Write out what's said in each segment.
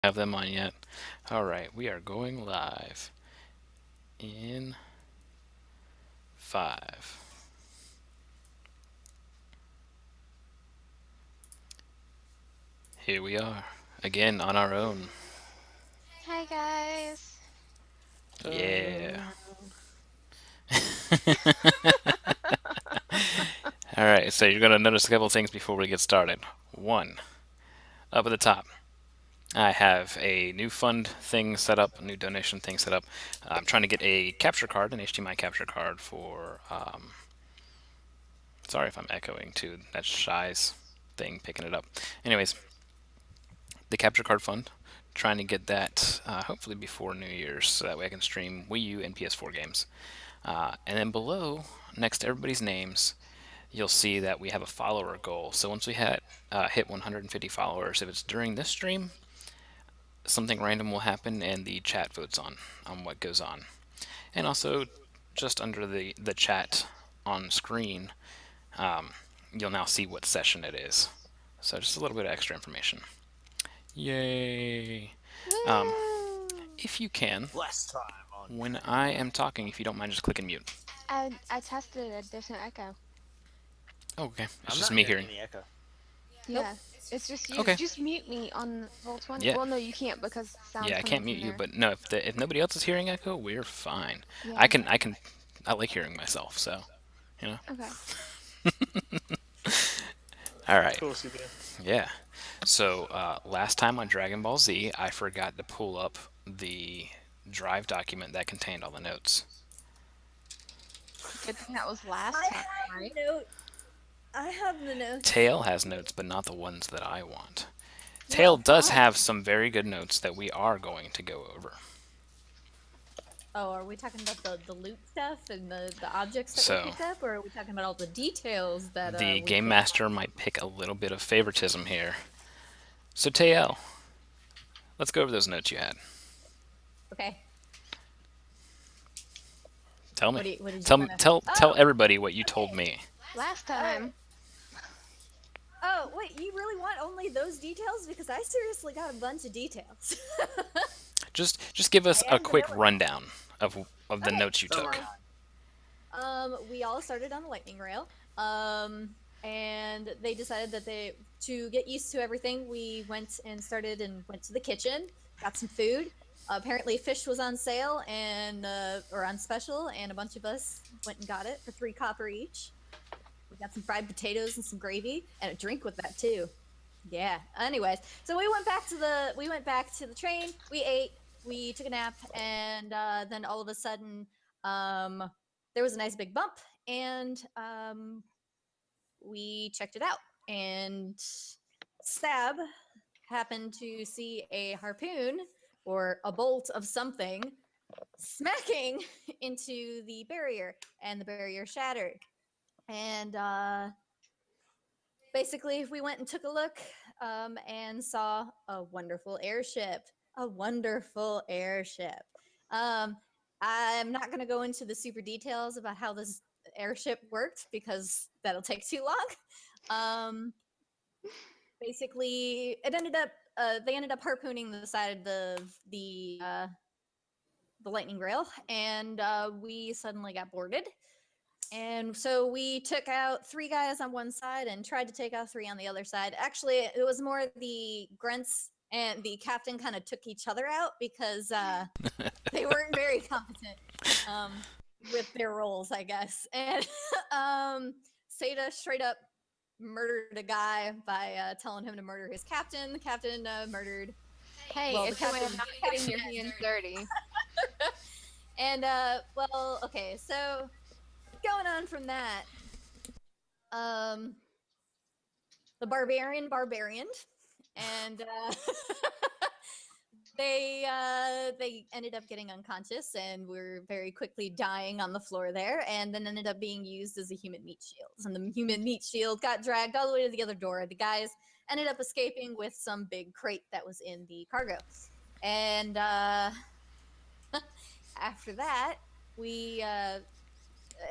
Have them on yet. All right, we are going live in 5. Here we are again on our own. Hi guys. Yeah. All right, so you're going to notice a couple things before we get started. One, up at the top, I have a new fund thing set up, a new donation thing set up. I'm trying to get a capture card, an HDMI capture card for. Sorry if I'm echoing too. That's Shy's thing picking it up. Anyways, the capture card fund. Trying to get that hopefully before New Year's, so that way I can stream Wii U and PS4 games. And then below, next to everybody's names, you'll see that we have a follower goal. So once we hit 150 followers, if it's during this stream, something random will happen, and the chat votes on what goes on. And also, just under the chat on screen, you'll now see what session it is. So just a little bit of extra information. Yay! Um, Woo! if you can, Last time on when Dragon I Ball. am talking, if you don't mind, just click and mute. I tested it. There's no echo. Oh, okay, it's I'm just not me hearing hearing. any echo. Yeah, it's just you. Okay, Just mute me on Roll20. yeah, Well, no, you can't because sound's yeah, I coming can't mute from you, there. but no, if nobody else is hearing echo, we're fine. I Yeah. can, I can, I like hearing myself, so you know. Okay. All right, Cool, CB. yeah. So last time on Dragon Ball Z, I forgot to pull up the Drive document that contained all the notes. Good thing that was last I time, have right? note. I have the notes. Tail has notes, but not the ones that I want. Tail Well, does fine. have some very good notes that we are going to go over. Oh, are we talking about the loot stuff and the objects that we So picked up, or are we talking about all the details that the we game picked master up? might pick a little bit of favoritism here. So Tail, let's go over those notes you had. Okay. Tell me. What did you Tell want to? tell Oh, everybody what you told okay. me. Last Uh, time. wait, you really want only those details? Because I seriously got a bunch of details. Just give us a And the quick villain. rundown of the Okay, notes you The took. so rundown. we all started on the lightning rail. And they decided that to get used to everything, we went to the kitchen, got some food. Apparently, fish was on sale and or on special, and a bunch of us went and got it for 3 copper each. We got some fried potatoes and some gravy and a drink with that too. Yeah. Anyways, so we went back to the train. We ate. We took a nap, and then all of a sudden, um, there was a nice big bump, and we checked it out. And Stab happened to see a harpoon or a bolt of something smacking into the barrier, and the barrier shattered. And basically, we went and took a look and saw a wonderful airship. A wonderful airship. Um, I'm not going to go into the super details about how this airship worked because that'll take too long. Um, basically, it ended up they ended up harpooning the side of the lightning rail, and we suddenly got boarded. And so we took out 3 guys on one side and tried to take out 3 on the other side. Actually, it was more the grunts and the captain kind of took each other out because they weren't very competent um, with their roles, I guess. And Seda straight up murdered a guy by telling him to murder his captain. The captain murdered, Hey, well, the it's a way of captain, not getting your hands dirty. and well, okay, so going on from that, um, the barbarian, and they ended up getting unconscious and were very quickly dying on the floor there, and then ended up being used as a human meat shield. And the human meat shield got dragged all the way to the other door. The guys ended up escaping with some big crate that was in the cargo, and after that, we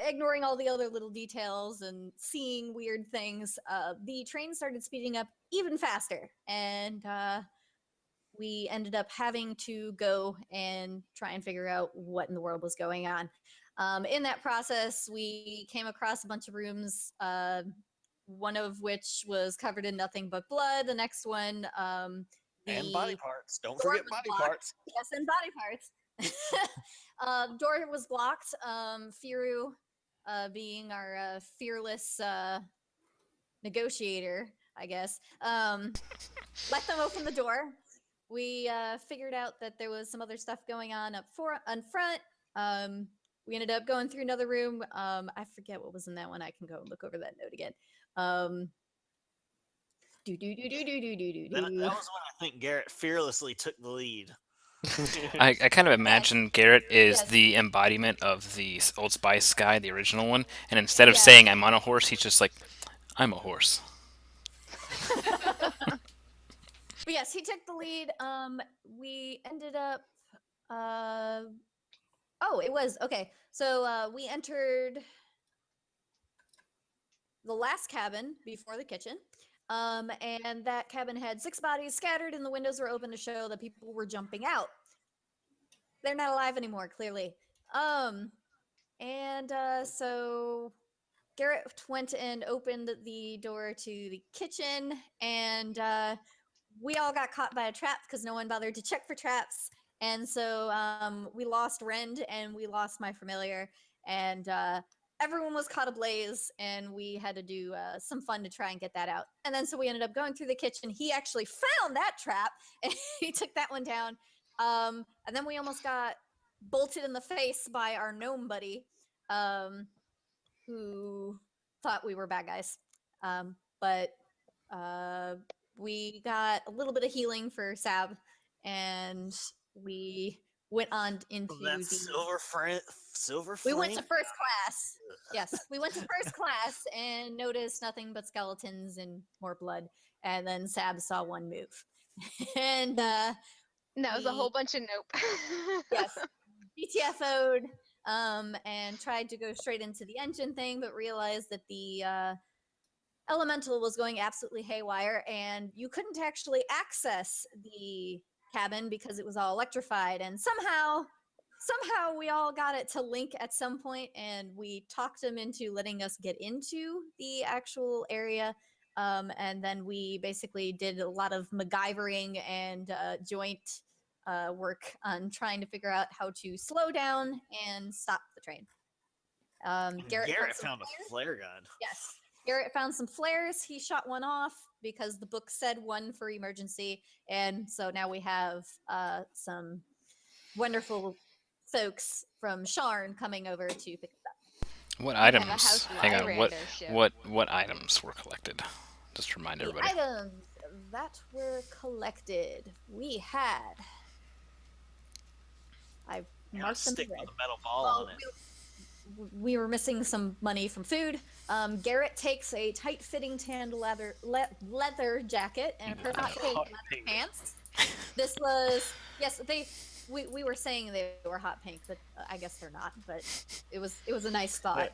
ignoring all the other little details and seeing weird things, the train started speeding up even faster. And we ended up having to go and try and figure out what in the world was going on. In that process, we came across a bunch of rooms, one of which was covered in nothing but blood. The next one, And body the parts. Don't door forget was body blocked. parts. Yes, and body parts. Door was blocked. Firu, being our fearless negotiator, I guess, let them open the door. We figured out that there was some other stuff going on up front. We ended up going through another room. I forget what was in that one. I can go and look over that note again. Do do do do do do do do. That was when I think Garrett fearlessly took the lead. I kind of imagine Garrett is Yes. the embodiment of the Old Spice guy, the original one, and instead of Yes. saying I'm on a horse, he's just like, I'm a horse. But yes, he took the lead. We ended up. Oh, it was okay. So we entered the last cabin before the kitchen. And that cabin had 6 bodies scattered, and the windows were open to show that people were jumping out. They're not alive anymore, clearly. So Garrett went and opened the door to the kitchen, and we all got caught by a trap because no one bothered to check for traps. And so we lost Rend and we lost my familiar, and everyone was caught ablaze, and we had to do some fun to try and get that out. And then so we ended up going through the kitchen. He actually found that trap, and he took that one down. And then we almost got bolted in the face by our gnome buddy, who thought we were bad guys. But we got a little bit of healing for Sab, and we went on into That the silver we went flame? to first class. Yes, we went to first class and noticed nothing but skeletons and more blood. And then Sab saw one move, and And that was a whole bunch of nope. yes, GTFO'd and tried to go straight into the engine thing, but realized that the elemental was going absolutely haywire, and you couldn't actually access the cabin because it was all electrified. And somehow we all got it to link at some point, and we talked him into letting us get into the actual area. And then we basically did a lot of MacGyvering and joint work on trying to figure out how to slow down and stop the train. Garrett found a flare gun. Yes. Garrett found some flares. He shot one off because the book said one for emergency. And so now we have some wonderful folks from Sharn coming over to pick it up. What have a items? house Hang on. rando show. What items were collected? Just to remind The everybody. items that were collected, we had. I Yeah, marked them stick in red. with a metal ball Well, on it. we were missing some money from food. Garrett takes a tight-fitting tan leather jacket and a perfect Hot fit Hot leather pink. pants. This was yes, we were saying they were hot pink, but I guess they're not. But it was a nice thought. Wait.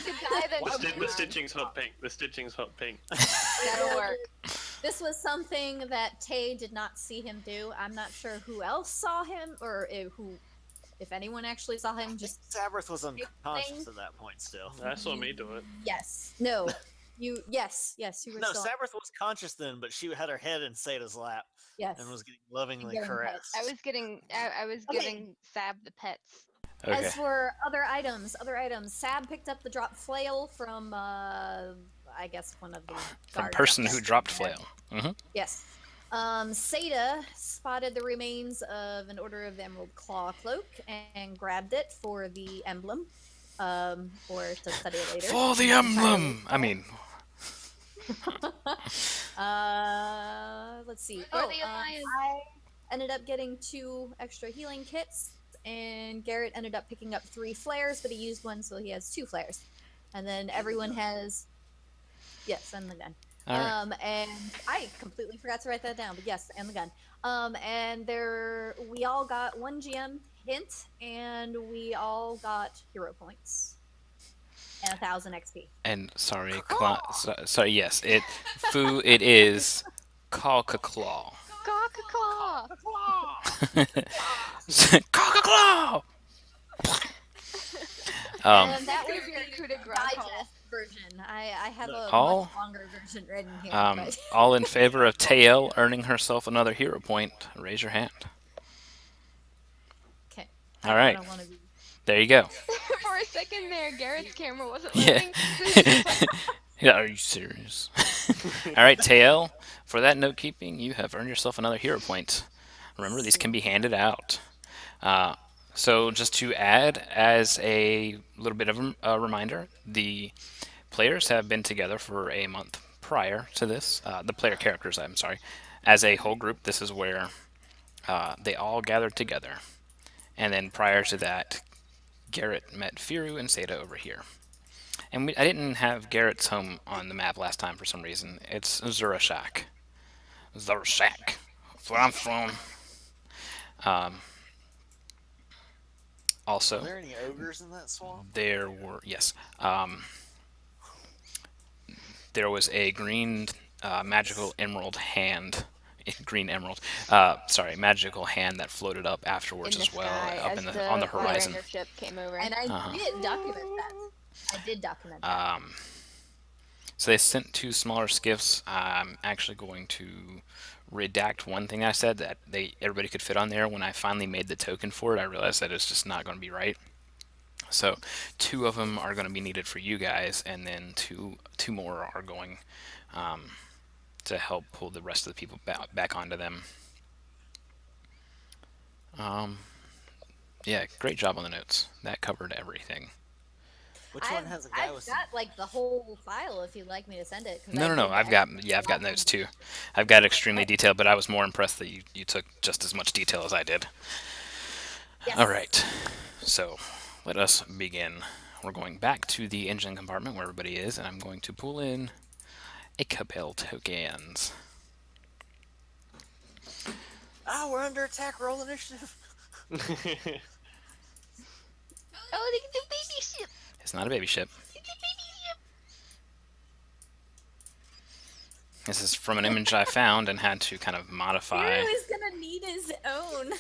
The guy that The, jumped the on. stitching's hot pink. The stitching's hot pink. That'll work. This was something that Tay did not see him do. I'm not sure who else saw him, or if anyone actually saw him. Just Sabrith was thing. unconscious at that point still. I saw me do it. yes, no, you yes, you were No, still Sabrith was conscious then, but she had her head in Sada's lap yes. and was getting lovingly Getting caressed. I was Okay. giving Sab the pets. Okay. As for other items, Sab picked up the drop flail from I guess one of the From guard person drops. who dropped flail. Yes. Seda spotted the remains of an Order of the Emerald Claw cloak and grabbed it for the emblem, or to study it later. For the emblem. I mean, Let's see. For the Alliance. I ended up getting 2 extra healing kits, and Garrett ended up picking up 3 flares, but he used one, so he has 2 flares. And then everyone has. Yes, and the gun. all right. And I completely forgot to write that down, but yes, and the gun. And we all got 1 GM hint, and we all got hero points and 1,000 XP. And sorry, yes, it is Calca Claw. Coca-Cola. Coca-Cola! And that was Here's the your coup de grace call. digest version. I have a All- much longer version written here. Um, but all in favor of Tael earning herself another hero point, raise your hand. okay. All I right. don't want to be. There you go. For a second there, Garrett's camera wasn't Yeah. moving. Yeah, are you serious? All right, Tael, for that note keeping, you have earned yourself another hero point. Remember, these can be handed out. So just to add as a little bit of a reminder, the players have been together for a month prior to this. The player characters, I'm sorry. As a whole group, this is where they all gathered together. And then prior to that, Garrett met Firu and Seda over here. And I didn't have Garrett's home on the map last time for some reason. It's Zurashak. Zurashak. That's where I'm from. Are Also, there any ogres in that swamp? there were, yes. There was a green magical emerald hand. Green emerald. Magical hand that floated up afterwards In as the well, sky up as in the, on the horizon. Highlander ship came over. And I Uh-huh. did document that. I did document that. So they sent two smaller skiffs. I'm actually going to redact one thing I said that everybody could fit on there. When I finally made the token for it, I realized that it's just not going to be right. So two of them are going to be needed for you guys, and then two more are going to help pull the rest of the people back onto them. Yeah, great job on the notes. That covered everything. Which one has a guy I've with got like the whole file if you'd like me to send it. 'cause I No. did I've got notes too. I've got extremely detailed, but I was more impressed that you took just as much detail as I did. Yes. All right, so let us begin. We're going back to the engine compartment where everybody is, and I'm going to pull in a couple tokens. we're under attack. Roll initiative. Oh, the baby ship. It's not a baby ship. This is from an image I found and had to kind of modify. Hero is gonna need his own.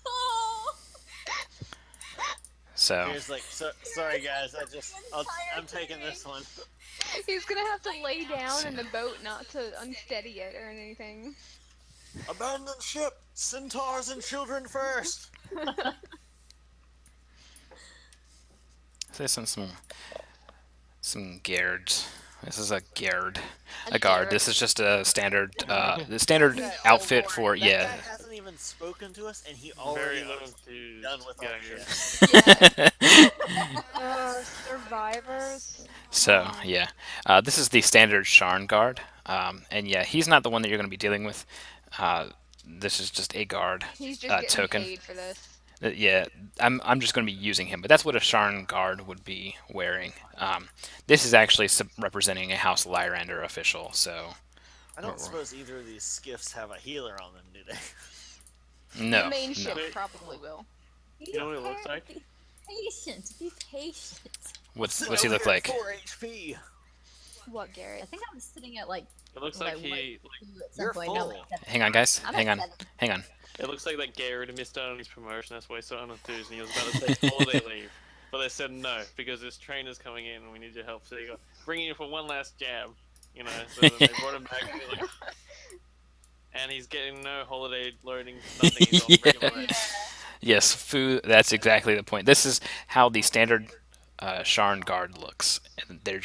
Oh. So Here's like, sorry guys, I'm taking this one. He's gonna have to lay down in the boat not to unsteady it or anything. Abandon ship. Centaurs and children first. there's some guards. This is a guard. A A guard. guard. This is just a standard the standard outfit for That yeah. guy hasn't even spoken to us, and he Very already looks unenthused. done with our guy. shit. Survivors. So yeah, this is the standard Sharn guard, and yeah, he's not the one that you're going to be dealing with. This is just a guard He's just getting token. paid for this. Yeah, I'm just going to be using him, but that's what a Sharn guard would be wearing. This is actually representing a House Lyrander official, so I don't suppose either of these skiffs have a healer on them, do they? no. The main no. ship probably will. You know what it looks like? Be patient. Be patient. What's he Over look here at like? 4 HP. What, I Garrett? think I'm sitting at like It looks Like, like he. two at some You're point. No, full. like seven. Hang on, guys. I'm Hang at on. seven. Hang on. It looks like that Garrett missed out on his promotion. That's why he's so unenthused, and he was about to take holiday leave. But they said no because this trainer's coming in, and we need your help. So you got bring him in for one last jab, you know. So then they brought him back, and, and he's getting no holiday loading, nothing. He's on regular rate. Yes, food. That's exactly the point. This is how the standard Sharn guard looks, and they're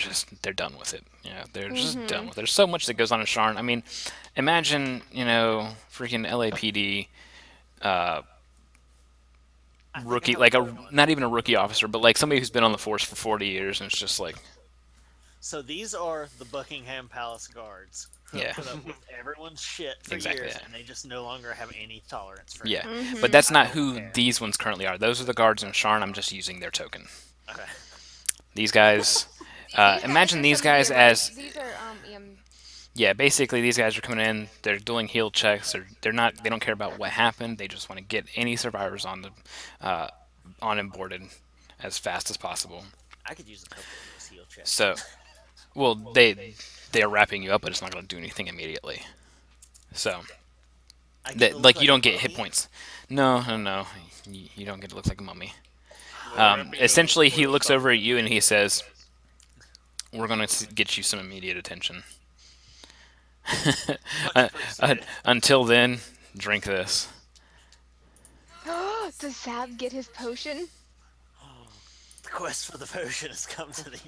done with it. Yeah, they're just done with it. There's so much that goes on in Sharn. I mean, imagine freaking LAPD rookie, like not even a rookie officer, but like somebody who's been on the force for 40 years, and it's just like So these are the Buckingham Palace guards. Who Yeah. Put up with everyone's shit for Exactly years, that. and they just no longer have any tolerance for yeah. it. But that's I not don't who care. these ones currently are. Those are the guards in Sharn. I'm just using their token. Okay. These guys. Imagine these guys as These are yeah, basically these guys are coming in, they're doing heal checks, they don't care about what happened, they just want to get any survivors on and boarded as fast as possible. I could use a couple of those heal checks. So, well, they are wrapping you up, but it's not going to do anything immediately. So I get to that look like you a don't get hit mummy? points. No, no, no. You don't get to look like a mummy. We're wrapping it Essentially, with he foil looks stuff. over at you and he says, "We're going to get you some immediate attention. Much Uh, appreciated. until then, drink this." Does Sab get his potion? The quest for the potion has come to the.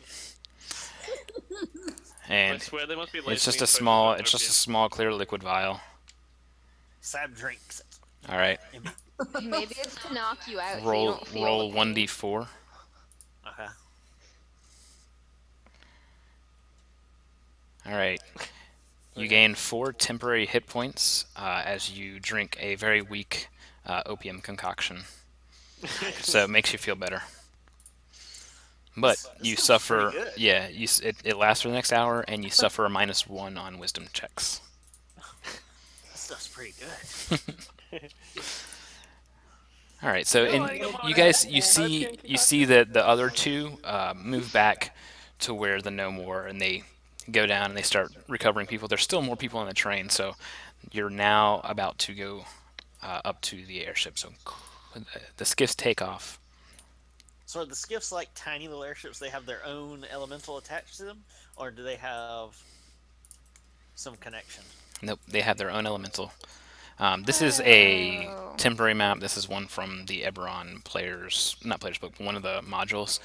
I And swear there must be it's just laser a beam small, potions it's of just a opium. small clear liquid vial. Sam drinks it. All right, Maybe it's to knock you out so you roll don't feel roll the one pain. d4. Okay. All right, you gain 4 temporary hit points as you drink a very weak opium concoction. So it makes you feel better. But This you stuff's pretty suffer, good. yeah, it lasts for the next hour, and you suffer a -1 on wisdom checks. This stuff's pretty good. All right, so No, and I don't you want guys, it. you see, Opium you see that the other two move back to where the no more, and they go down and they start recovering people. There's still more people on the train, so you're now about to go up to the airship. So the skiffs take off. So are the skiffs like tiny little airships? They have their own elemental attached to them, or do they have some connection? Nope, they have their own elemental. This is a Oh. temporary map. This is one from the Eberron players, not players book, but one of the modules.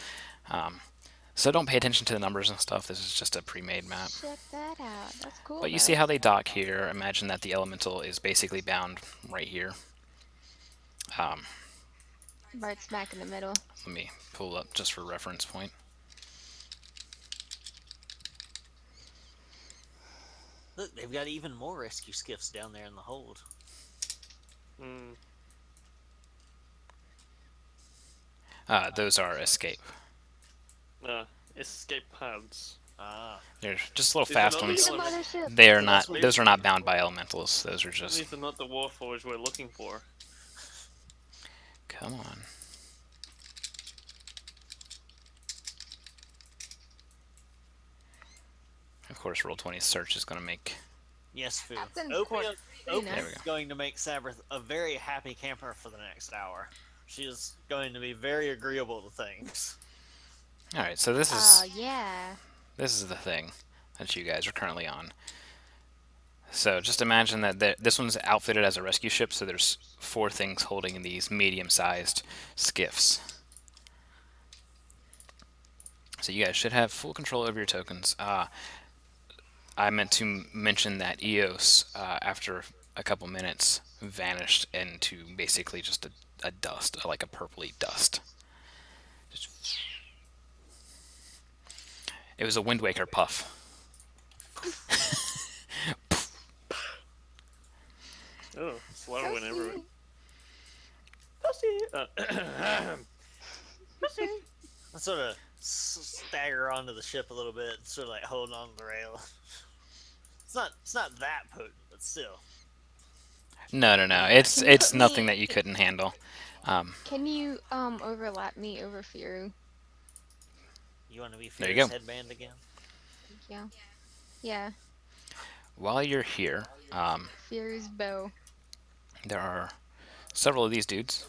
So don't pay attention to the numbers and stuff. This is just a pre-made map. Check that out. That's cool. But you though. see how they dock here. Imagine that the elemental is basically bound right here. Right smack in the middle. Let me pull up just for reference point. Look, they've got even more rescue skiffs down there in the hold. Mm. Those are escape. Escape pods. Ah, They're just little These fast are not ones. the The element- mothership. They are So not. that's what Those are not bound by elementals. Those are just. These are not the Warforged we're looking for. Come on. Of course, Roll20 search is going to make. yes, Foo. Captain Opium, Cork. Opium There we is go. going to make Sabrath a very happy camper for the next hour. She is going to be very agreeable to things. All right, so this Oh is yeah. this is the thing that you guys are currently on. So just imagine that this one's outfitted as a rescue ship. So there's 4 things holding these medium-sized skiffs. So you guys should have full control over your tokens. I meant to mention that Eos, after a couple minutes, vanished into basically just a dust, like a purpley dust. It was a Wind Waker puff. Oh, slower whenever. Pussy. Pussy. I sort of stagger onto the ship a little bit, sort of like holding on to the rail. It's not that potent, but still. No. It's Can you it's put nothing me- that you couldn't handle. Can you overlap me over Firu? You want to be There you Fear's go. headband again? Yeah. Yeah. While you're here, Firu's bow. there are several of these dudes.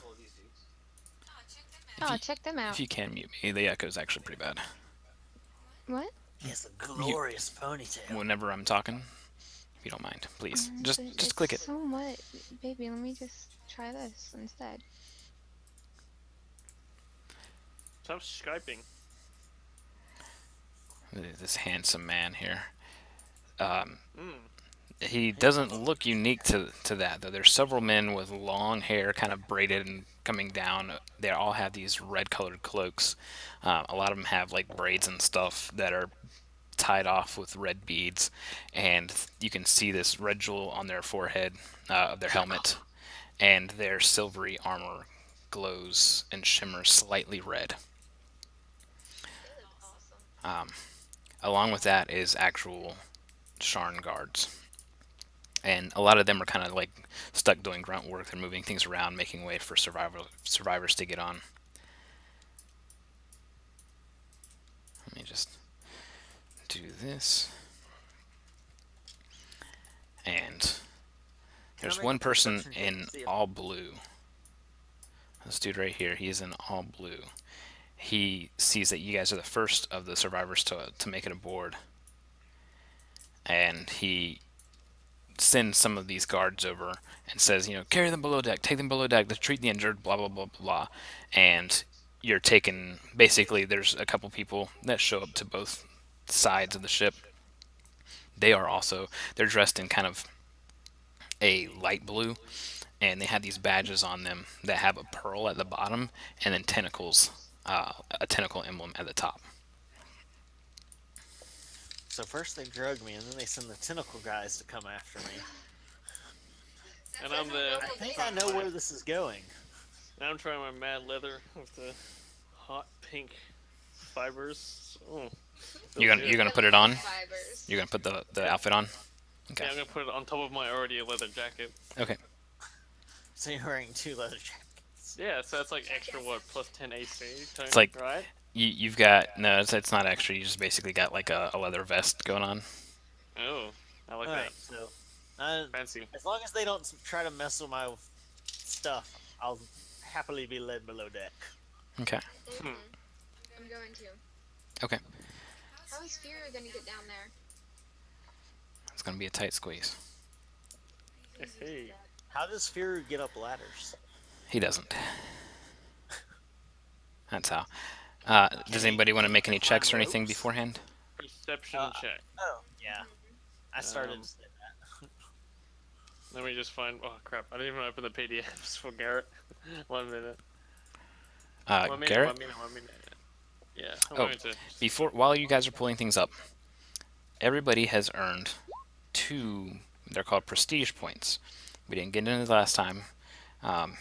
Oh, check them out. If you can mute me, the echo's actually pretty bad. What? He has a glorious ponytail. Whenever I'm talking, if you don't mind, please But just it's click it. So what, baby? Let me just try this instead. Stop Skyping. This handsome man here. Mm. He doesn't look unique to that though. There's several men with long hair, kind of braided and coming down. They all have these red-colored cloaks. A lot of them have like braids and stuff that are tied off with red beads, and you can see this red jewel on their forehead of their helmet, and their silvery armor glows and shimmers slightly red. Along with that is actual Sharn guards. And a lot of them are kind of like stuck doing grunt work. They're moving things around, making way for survivors to get on. Let me just do this. And There's make one a person perception check in to see if- all blue. This dude right here, he's in all blue. He sees that you guys are the first of the survivors to make it aboard. And he sends some of these guards over and says, carry them below deck, take them below deck, to treat the injured, blah, blah, blah, blah. And you're taken, basically, there's a couple people that show up to both sides of the ship. They're dressed in kind of a light blue, and they have these badges on them that have a pearl at the bottom and then tentacles, a tentacle emblem at the top. So first they drug me, and then they send the tentacle guys to come after me. And I'm the. I think I know where this is going. Now I'm trying my mad leather with the hot pink fibers. Oh, You're gonna put it on? Fibers. You're gonna put the outfit on? Okay. Yeah, I'm gonna put it on top of my already leather jacket. Okay. So you're wearing 2 leather jackets. Yeah, so that's like extra what plus 10 AC. Tony, It's like- right. You've got no, it's not extra. You just basically got like a leather vest going on. Oh, I like Alright, that. so Fancy. as long as they don't try to mess with my stuff, I'll happily be led below deck. Okay. Mhm. I'm going to. Okay. How is Fury gonna get down there? It's gonna be a tight squeeze. Hey. How does Fury get up ladders? He doesn't. That's how. Does anybody want to make any checks or anything ropes? beforehand? Perception check. Oh, yeah. I started Um, to say that. Let me just find. Oh crap! I didn't even open the PDFs for Garrett. 1 minute. 1 minute. Garrett, 1 minute. 1 minute. Yeah. I'm Oh. going to. while you guys are pulling things up, everybody has earned 2. They're called prestige points. We didn't get into it last time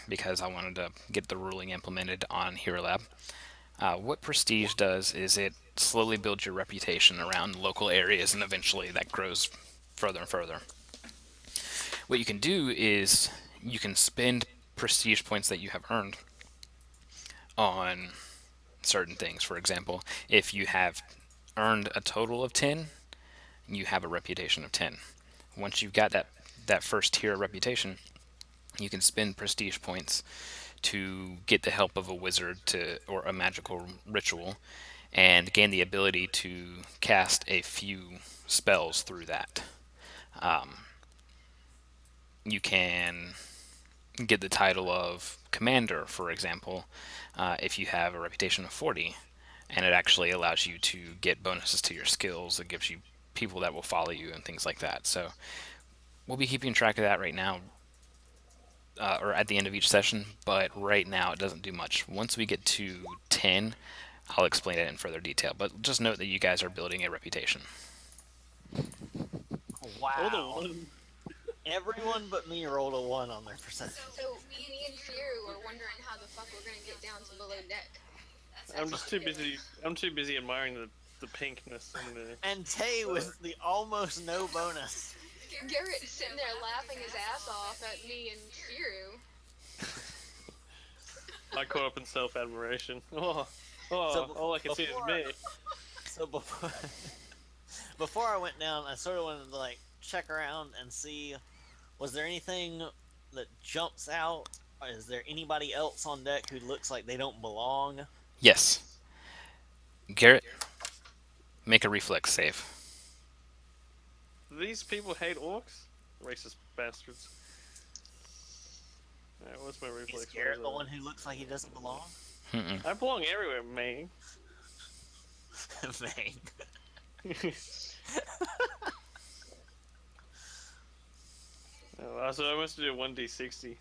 because I wanted to get the ruling implemented on Hero Lab. What prestige does is it slowly builds your reputation around local areas, and eventually that grows further and further. What you can do is you can spend prestige points that you have earned on certain things. For example, if you have earned a total of 10, you have a reputation of 10. Once you've got that first tier of reputation, you can spend prestige points to get the help of a wizard or a magical ritual and gain the ability to cast a few spells through that. You can get the title of commander, for example, if you have a reputation of 40, and it actually allows you to get bonuses to your skills. It gives you people that will follow you and things like that. So we'll be keeping track of that right now, or at the end of each session, but right now it doesn't do much. Once we get to 10, I'll explain it in further detail, but just note that you guys are building a reputation. Wow. Oh, the one. Everyone but me rolled a 1 on their perception. So me and Fury were wondering how the fuck we're gonna get down to below deck. I'm just too busy. I'm too busy admiring the pinkness and the. And Tay with the almost no bonus. Garrett's sitting there laughing his ass off at me and Fury. I caught up in self-admiration. Oh, So all I can see is before- me. So before I went down, I sort of wanted to like check around and see, was there anything that jumps out? Or is there anybody else on deck who looks like they don't belong? Yes. Garrett, make a reflex save. These people hate orcs? Racist bastards. Alright, what's my reflex? Is Garrett the Where's one who looks like he doesn't belong? Mm-mm. I belong everywhere, man. Vain. Oh, so I must do 1d60.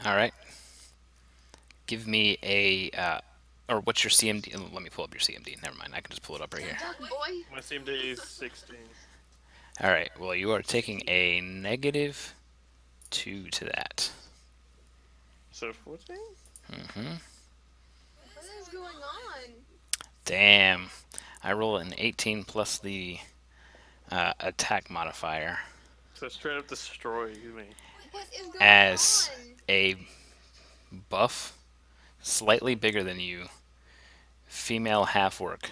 All right. Give me a, or what's your CMD? Let me pull up your CMD. Never mind. I can just pull it up right here. Duck boy. My CMD is 16. All right. Well, you are taking a -2 to that. So 14? Mm-hmm. What is going on? Damn. I roll an 18 plus the attack modifier. So straight up destroy me. What is going As on? a buff, slightly bigger than you, female half-orc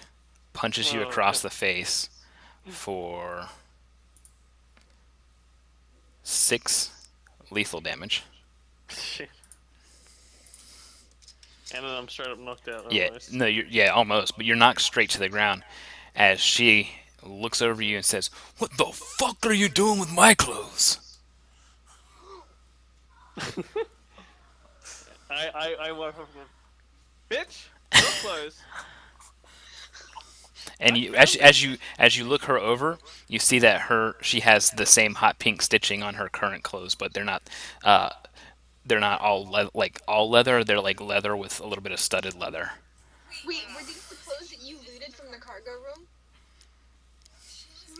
punches you Oh, across the face for 6 lethal damage. Shit. And then I'm straight up knocked out. Yeah, Almost. no, yeah, almost, but you're knocked straight to the ground as she looks over you and says, "What the fuck are you doing with my clothes?" I walk up and bitch, your clothes. And you, as you look her over, you see that she has the same hot pink stitching on her current clothes, but they're not all like all leather. They're like leather with a little bit of studded leather. Wait, were these the clothes that you looted from the cargo room?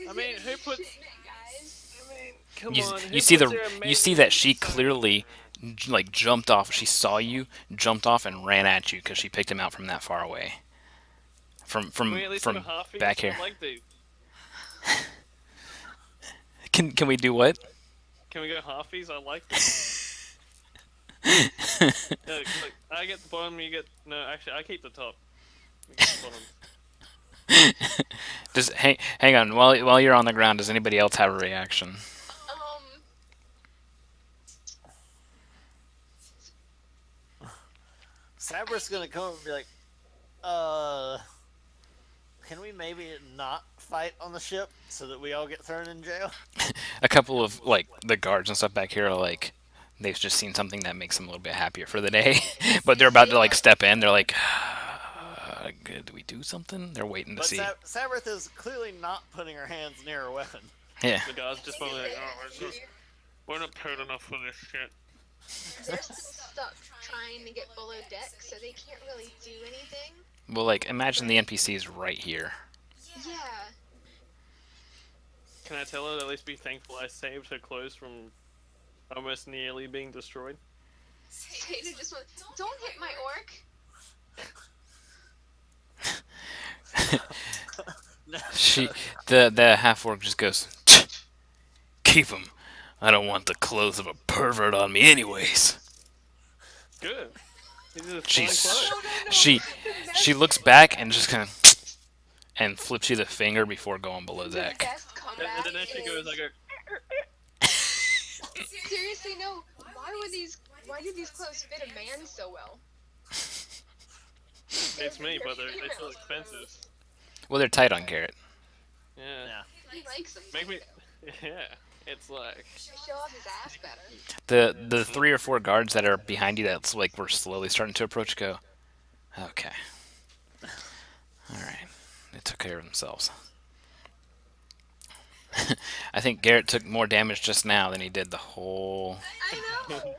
I mean, who puts? Shipment, guys? I mean, come You, on. Who you see puts the their you see that she amazing- clearly like jumped off. She saw you, jumped off, and ran at you because she picked him out from that far away. From Can we at least from do a halfies? back here. I like the. Can we do what? Can we go halfies? I like them. No, look, I get the bottom. You get no. Actually, I keep the top. You get the bottom. Just hang on while you're on the ground. Does anybody else have a reaction? Sabra's gonna come and be like, can we maybe not fight on the ship so that we all get thrown in jail? A couple of like the guards and stuff back here are like they've just seen something that makes them a little bit happier for the day, but they're about to like step in. They're like, "Do we do something?" They're waiting to But see. Sabrath is clearly not putting her hands near a weapon. Yeah. The guys just probably like, oh, we're not paid enough for this shit. They're still stuck trying to get below deck, so they can't really do anything. Well, like imagine the NPCs right here. Yeah. Can I tell her to at least be thankful I saved her clothes from almost nearly being destroyed? Tater just went, don't hit my orc. The half orc just goes, "Keep him. I don't want the clothes of a pervert on me, anyways." Good. These are fine She's clothes. she looks back and just kind of and flips you the finger before going below The deck. best comeback And then she is- goes, I go, Seriously, no. Why do these clothes fit a man so well? it's me, but they're still expensive. Well, they're tight on Garrett. Yeah. Yeah. He likes them. Make me. Yeah. It's like. Show off his ass better. The 3 or 4 guards that are behind you that's like we're slowly starting to approach go, "Okay. Alright. They took care of themselves." I think Garrett took more damage just now than he did the whole I know.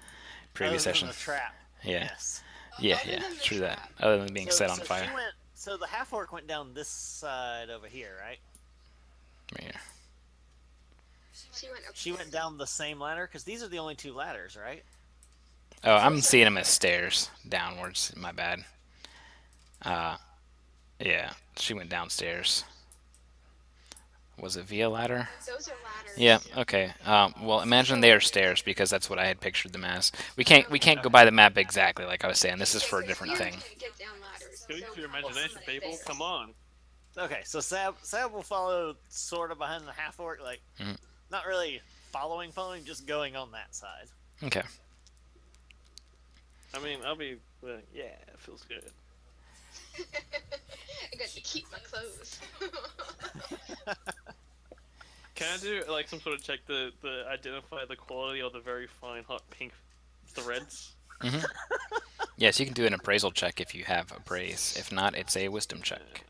previous Other than session. the trap. Yeah. Yes. Yeah, Other yeah. than the True that. trap. Other than being set on She fire. went, so the half orc went down this side over here, right? Right here. She went down the same ladder because these are the only 2 ladders, right? Oh, I'm seeing them as stairs downwards. My bad. Yeah, she went downstairs. Was it via ladder? Those are ladders. Yeah. Okay. Well, imagine they are stairs because that's what I had pictured them as. We can't go by the map exactly, like I was saying. This is for a different thing. Get down ladders. Use your imagination, people. Come on. Okay, so Sab will follow sort of behind the half orc, like Mhm. not really following, just going on that side. Okay. I mean, I'll be. Yeah, it feels good. I got to keep my clothes. Can I do like some sort of check to identify the quality of the very fine hot pink threads? Yes, you can do an appraisal check if you have appraise. If not, it's a wisdom check.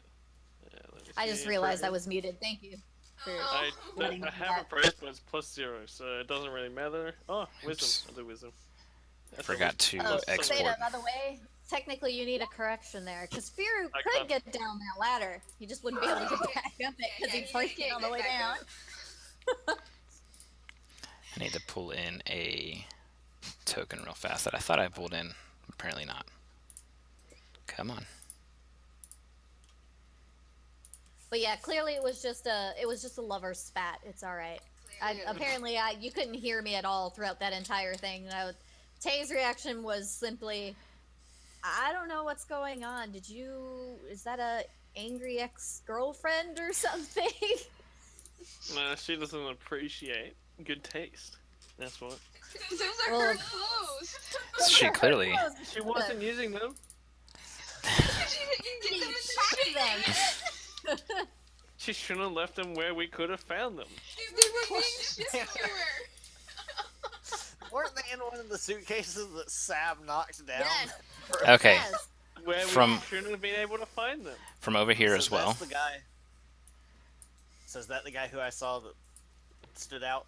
Yeah, let me I just see. realized I was muted. Thank you. For... I letting me do have that. appraise, but it's +0, so it doesn't really matter. Oh, wisdom. Oops. I'll do wisdom. That's Forgot a to Oh, export. Zeta, by the way, technically you need a correction there, because Firu I could can't- get down that ladder. He just wouldn't be able to get back up it because Yeah, he'd he break can't it on the get way back down. up. I need to pull in a token real fast that I thought I pulled in. Apparently not. Come on. But yeah, clearly it was just a lover spat. It's all right. Apparently, you couldn't hear me at all throughout that entire thing. Tay's reaction was simply, "I don't know what's going on. Is that a angry ex-girlfriend or something. Nah, she doesn't appreciate good taste. That's what. Those are Well, her clothes. She clearly. She wasn't using them. You get them in the Pack them. She shouldn't have left them where we could have found them. They were being shipped to her. Weren't they in one of the suitcases that Sab knocked down? Yes. Okay, Yes. Where From- we shouldn't have been able to find them. from over here as well. That's the guy. So is that the guy who I saw that stood out?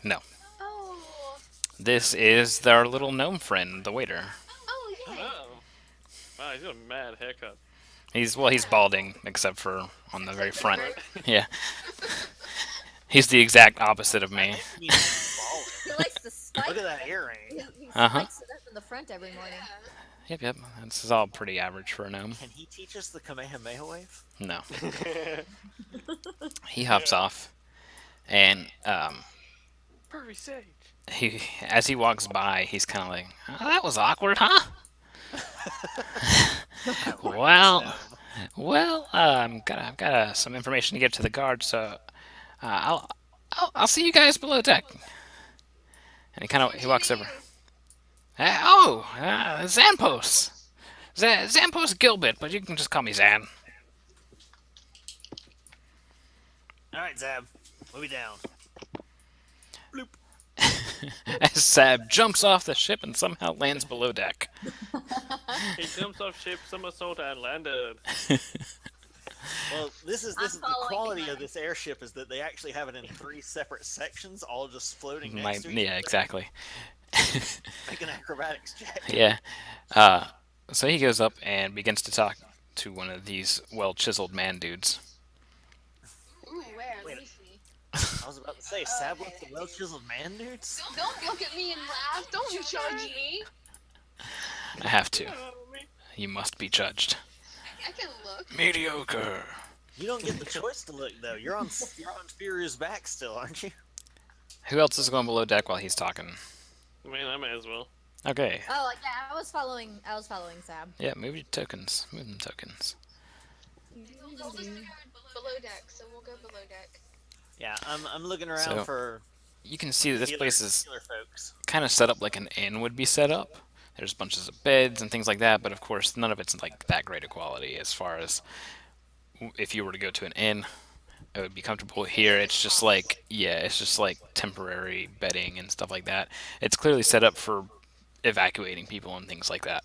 No, Oh. this is our little gnome friend, the waiter. Oh, yeah. Oh. Wow, he's got a mad haircut. He's balding except for on the very front. Yeah, he's the exact opposite of me. He's baller. He likes to spike. Look at that earring. He Uh-huh. spikes it up in the front every morning. Yep. This is all pretty average for a gnome. Can he teach us the Kamehameha wave? No, he hops off, and Perfect sage. he as he walks by, he's kind of like, oh, "That was awkward, huh?" Well, I've got some information to give to the guard, so I'll see you guys below deck. And he walks over. Xanpos, Xanpos Gilbert, but you can just call me Zan. Alright, Zab. We'll be down. As Sab jumps off the ship and somehow lands below deck. He jumps off ship, somersault, and landed. Well, this is the following quality him. of this airship is that they actually have it in 3 separate sections, all just floating next My, to each yeah, other. exactly. Make an acrobatics check. Yeah. So he goes up and begins to talk to one of these well-chiseled man dudes. Ooh, where? Wait. Let me see. I was about to say, Sab with the well-chiseled man dudes? Don't look at me and laugh. Don't judge me. I have to. You must be judged. I can look. Mediocre. You don't get the choice to look, though. You're on Furious back still, aren't you? Who else is going below deck while he's talking? I mean, I may as well. Okay. Oh yeah, I was following Sab. Yeah, move your tokens. Move them tokens. Below deck, so we'll go below deck. Yeah, I'm looking around So- for You can see that this place is healer folks. kind of set up like an inn would be set up. There's bunches of beds and things like that, but of course none of it's like that great a quality as far as if you were to go to an inn, it would be comfortable. Here it's just like, yeah, it's just like temporary bedding and stuff like that. It's clearly set up for evacuating people and things like that.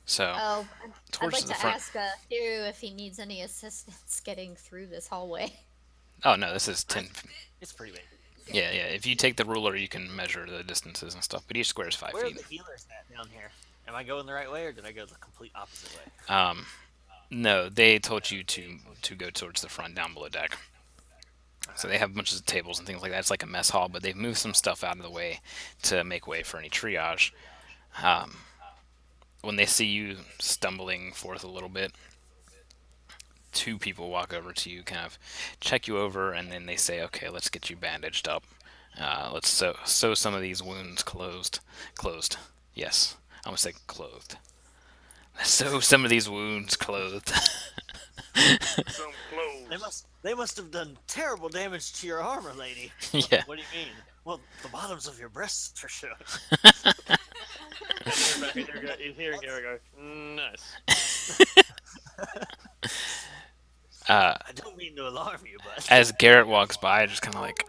So, Oh, I'd towards like the to front. ask Hiru if he needs any assistance getting through this hallway. Oh no, this is 10. It's pretty big. Yeah. If you take the ruler, you can measure the distances and stuff, but each square is 5 Where are feet. the healers at down here? Am I going the right way, or did I go the complete opposite way? No, they told you to go towards the front down below deck. So they have bunches of tables and things like that. It's like a mess hall, but they've moved some stuff out of the way to make way for any triage. When they see you stumbling forth a little bit, 2 people walk over to you, kind of check you over, and then they say, "Okay, let's get you bandaged up. Let's sew some of these wounds closed. Yes, I almost said clothed. Sew some of these wounds clothed." Some clothes. They must have done terrible damage to your armor, lady. Yeah. What do you mean? Well, the bottoms of your breasts are showing. In here we go. Nice. I don't mean to alarm you, but As Garrett walks by, just kind of like,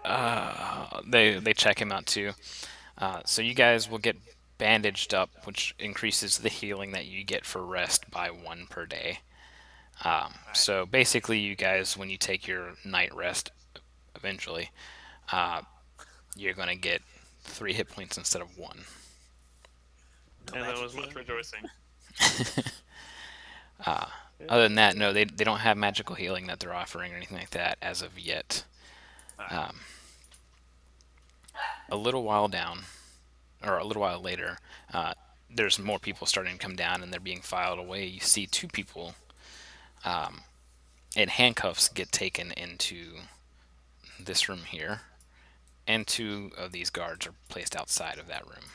they check him out too. So you guys will get bandaged up, which increases the healing that you get for rest by 1 per day. So basically, you guys, when you take your night rest, eventually, you're gonna get 3 hit points instead of 1. no And there magic was much healing? rejoicing. Other than that, no, they don't have magical healing that they're offering or anything like that as of yet. A little while later, there's more people starting to come down and they're being filed away. You see 2 people in handcuffs get taken into this room here, and 2 of these guards are placed outside of that room.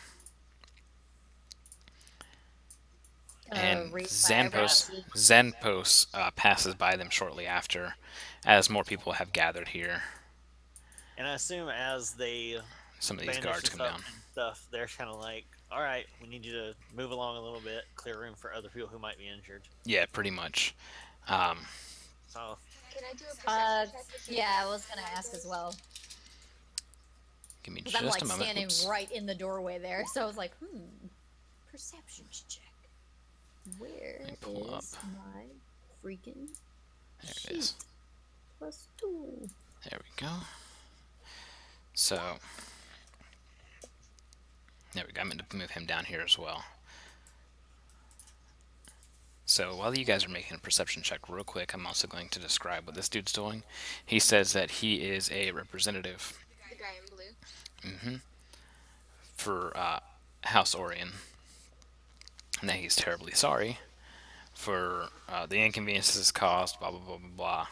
And Read my eyebrows. Zenpos passes by them shortly after, as more people have gathered here. And I assume as they Some of these banish guards us come up down. and stuff, they're kind of like, all right, we need you to move along a little bit, clear room for other people who might be injured. Yeah, pretty much. So, Can I do a perception check to see if Yeah, I was gonna ask as well. Give me Because just I'm like a moment. standing Oops. right in the doorway there, so I was like, perception check. Where me pull is my freaking There it sheet? is. +2? There we go. So, there we go. I meant to move him down here as well. So while you guys are making a perception check real quick, I'm also going to describe what this dude's doing. He says that he is a representative the guy in blue. for House Orion, and that he's terribly sorry for the inconveniences caused, blah, blah, blah, blah,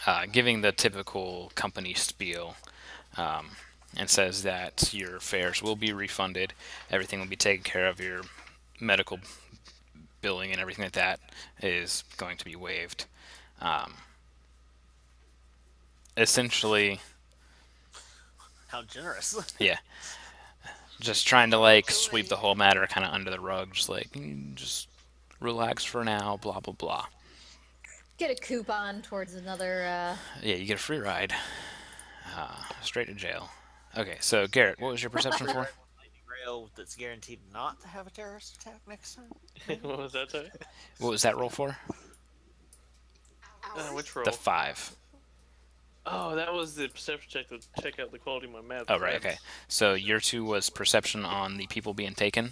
blah. Giving the typical company spiel, and says that your fares will be refunded, everything will be taken care of, your medical billing and everything like that is going to be waived. Essentially, how generous. yeah, just trying to like sweep the whole matter kind of under the rug, just like just relax for now, blah blah blah. Get a coupon towards another. Yeah, you get a free ride, straight to jail. Okay, so Garrett, what was your perception for? Lightning rail that's guaranteed not to have a terrorist attack next time. What was that, sorry? What was that roll for? Hours. Which roll? The 5. Oh, that was the perception check to check out the quality of my map. Oh right, okay. So your 2 was perception on the people being taken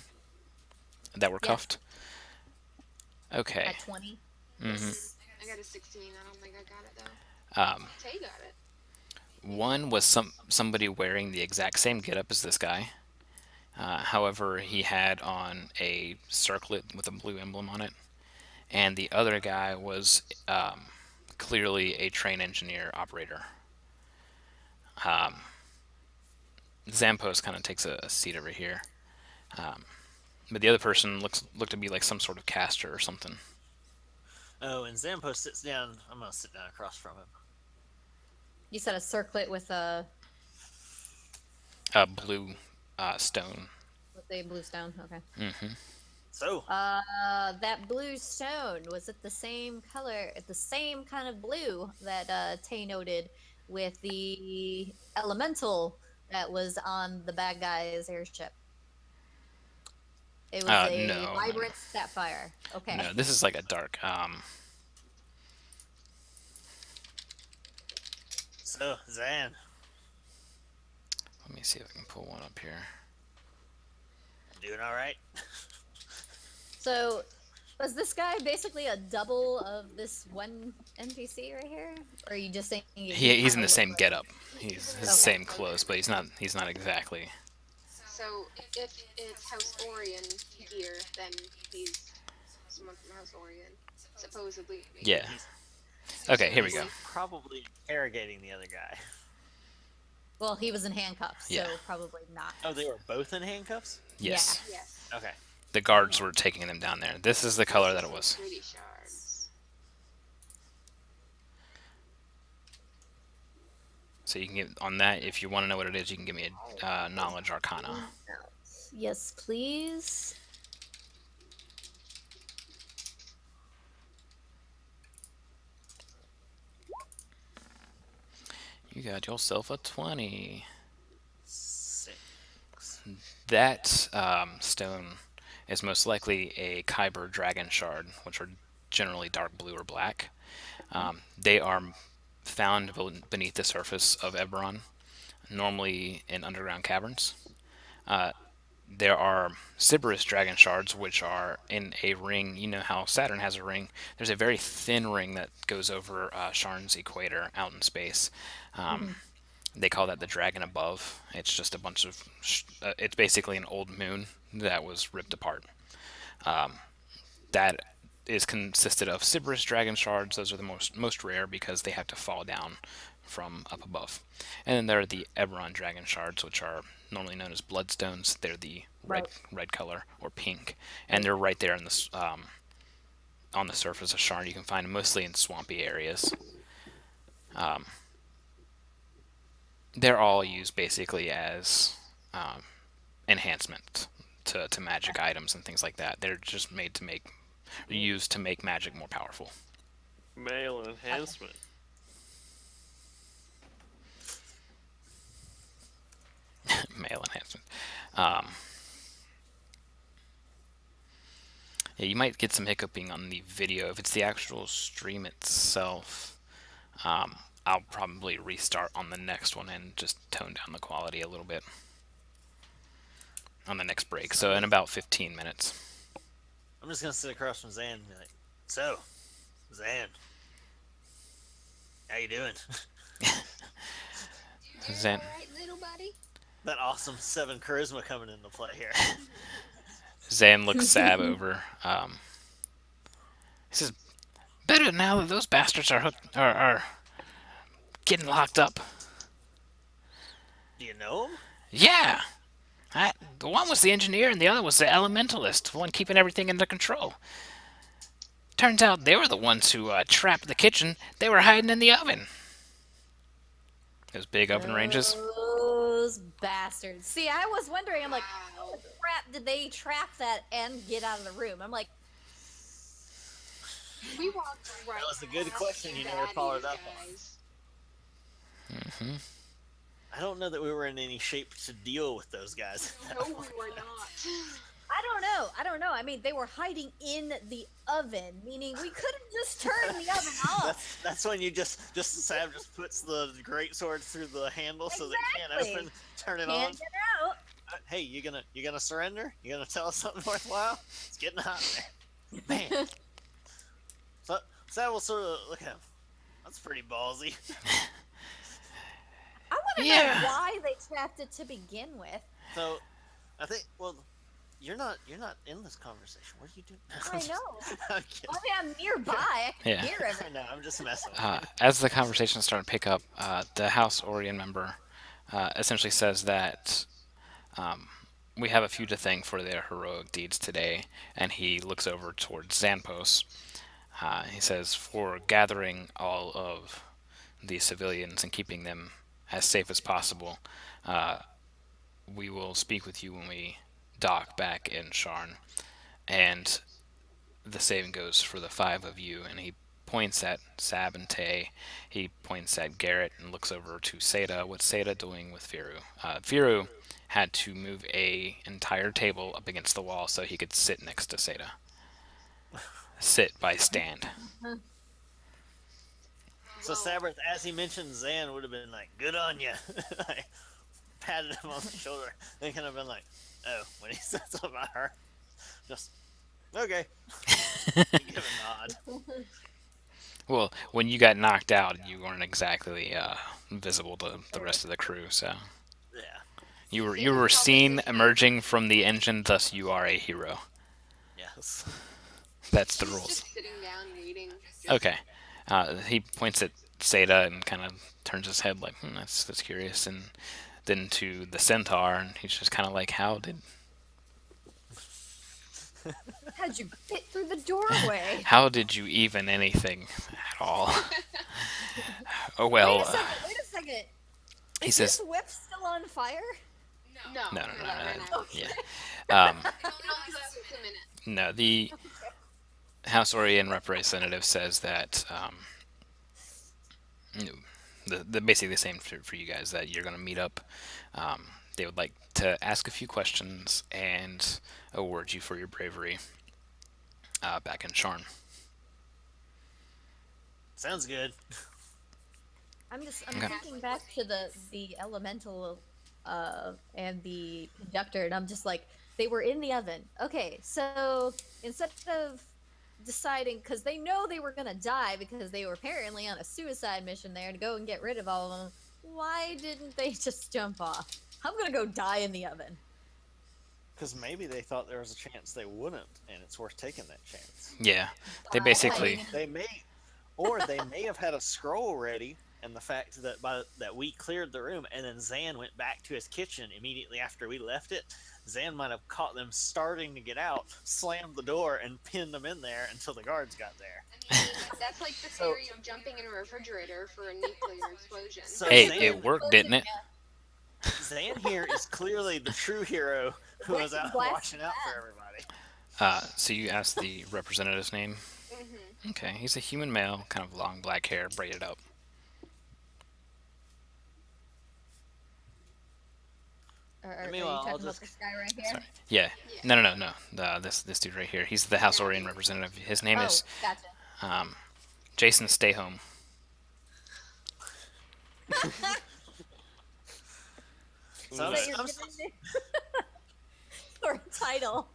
that were Yeah. cuffed. Okay. At 20. I got a 16. I don't think I got it though. Tay got it. 1 was somebody wearing the exact same getup as this guy. However, he had on a circlet with a blue emblem on it, and the other guy was clearly a train engineer operator. Zampos kind of takes a seat over here, but the other person looked to be like some sort of caster or something. Oh, and Zampo sits down. I'm gonna sit down across from him. You said a circlet with a Blue stone. blue stone. Okay. So, That blue stone, was it the same color, the same kind of blue that Tay noted with the elemental that was on the bad guy's airship? It was a No. vibrant sapphire. Okay. No, this is like a dark. so Zan, Let me see if I can pull one up here. doing all right? So, was this guy basically a double of this one NPC right here? Or are you just saying He's in the same get getup. He's his Okay. same clothes, but he's not exactly. So if it's House Orion gear, then he's someone from House Orion, supposedly. Yeah. Okay, here we go. He's probably interrogating the other guy. Well, he was in handcuffs, Yeah. so probably not. Oh, they were both in handcuffs? Yes. Yes. Okay. The guards were taking them down there. This is the color that it was. Pretty shards. So you can get on that. If you want to know what it is, you can give me a knowledge arcana. Yes, please. You got yourself a 20. 6. That stone is most likely a Kyber dragon shard, which are generally dark blue or black. They are found beneath the surface of Eberron, normally in underground caverns. There are Sybaris dragon shards, which are in a ring. You know how Saturn has a ring. There's a very thin ring that goes over Sharn's equator out in space. They call that the dragon above. It's just a bunch of... it's basically an old moon that was ripped apart. That is consisted of Sybaris dragon shards. Those are the most rare because they have to fall down from up above. And then there are the Eberron dragon shards, which are normally known as bloodstones. They're the red color or pink, and they're right there in the on the surface of Sharn. You can find them mostly in swampy areas. They're all used basically as enhancement to magic items and things like that. They're just made to used to make magic more powerful. Male enhancement. Male enhancement. Yeah, you might get some hiccuping on the video. If it's the actual stream itself, I'll probably restart on the next one and just tone down the quality a little bit on the next break. So in about 15 minutes. I'm just gonna sit across from Zan and be like, "So, Zan, how you doing?" Zan, Alright, little buddy? That awesome 7 charisma coming into play here. Zan looks Sab over. He says, "Better now that those bastards are getting locked up." Do you know him? Yeah. The one was the engineer and the other was the elementalist, the one keeping everything under control. Turns out they were the ones who trapped the kitchen. They were hiding in the oven. Those big oven ranges. Those bastards. See, I was wondering, I'm like, how Wow. the crap did they trap that and get out of the room? I'm like, We walked right That was a good past question you never Daddy, followed up on. guys. Hmm. I don't know that we were in any shape to deal with those guys. No, we were not. I don't know. I mean, they were hiding in the oven, meaning we could have just turned the oven off. That's when you just Sam just puts the great sword through the handle so they can't Exactly. open, turn it Can't on. get out. Hey, you gonna surrender? You gonna tell us something worthwhile? It's getting hot there. Man. So Sam will sort of look at him. That's pretty ballsy. I want to Yeah. know why they trapped it to begin with. So I think you're not in this conversation. What are you doing? I know. I'm kidding. I mean, I'm nearby. I can Yeah. hear it. No, I'm just messing with you. As the conversation is starting to pick up, the House Orion member essentially says that we have a few to thank for their heroic deeds today, and he looks over towards Xanpos. He says, for gathering all of the civilians and keeping them as safe as possible. We will speak with you when we dock back in Sharn. And the same goes for the 5 of you. And he points at Sab and Tay. He points at Garrett and looks over to Seda. What's Seda doing with Firu? Firu had to move a entire table up against the wall so he could sit next to Seda. Sit by stand. So Sabrath, as he mentioned Zan, would have been like, "Good on you," like, patted him on the shoulder. Then kind of been like, "Oh," when he said something about her, just okay. Give a nod. Well, when you got knocked out, you weren't exactly visible to the rest of the crew, so Yeah. you were seen emerging from the engine. Thus, you are a hero. Yes. That's the He's rules. just sitting down reading. Okay. He points at Seda and kind of turns his head like, that's curious, and then to the centaur, and he's just kind of like, How'd you fit through the doorway? how did you even anything at all? Oh well. Wait a second. He Is says, this whip still on fire? No, no. that ran out. Yeah. It only lasts a minute. No, the House Orion representative says that basically the same for you guys, that you're going to meet up. They would like to ask a few questions and award you for your bravery back in Sharn. Sounds good. I'm Okay. thinking back to the elemental and the conductor, and I'm just like, they were in the oven. Okay, so instead of deciding, because they know they were gonna die because they were apparently on a suicide mission there to go and get rid of all of them, why didn't they just jump off? I'm gonna go die in the oven. Because maybe they thought there was a chance they wouldn't, and it's worth taking that chance. Yeah, they Wow. basically. They may, or they may have had a scroll ready, and the fact that that we cleared the room, and then Zan went back to his kitchen immediately after we left it. Zan might have caught them starting to get out, slammed the door, and pinned them in there until the guards got there. I mean, that's like the theory of jumping in a refrigerator for a nuclear explosion. So Hey, Zan, it worked, didn't it? Zan here is clearly the true hero who was out Blast watching out for everybody. So you asked the representative's name. Hmm. Okay, he's a human male, kind of long black hair, braided up. Are you Meanwhile, I'll talking about just- this guy right here? Sorry. Yeah. Yeah. No. This dude right here. He's the House Orion representative. His name Oh, is gotcha. Jason Stay Home. So Is that your I'm given name? Or a title?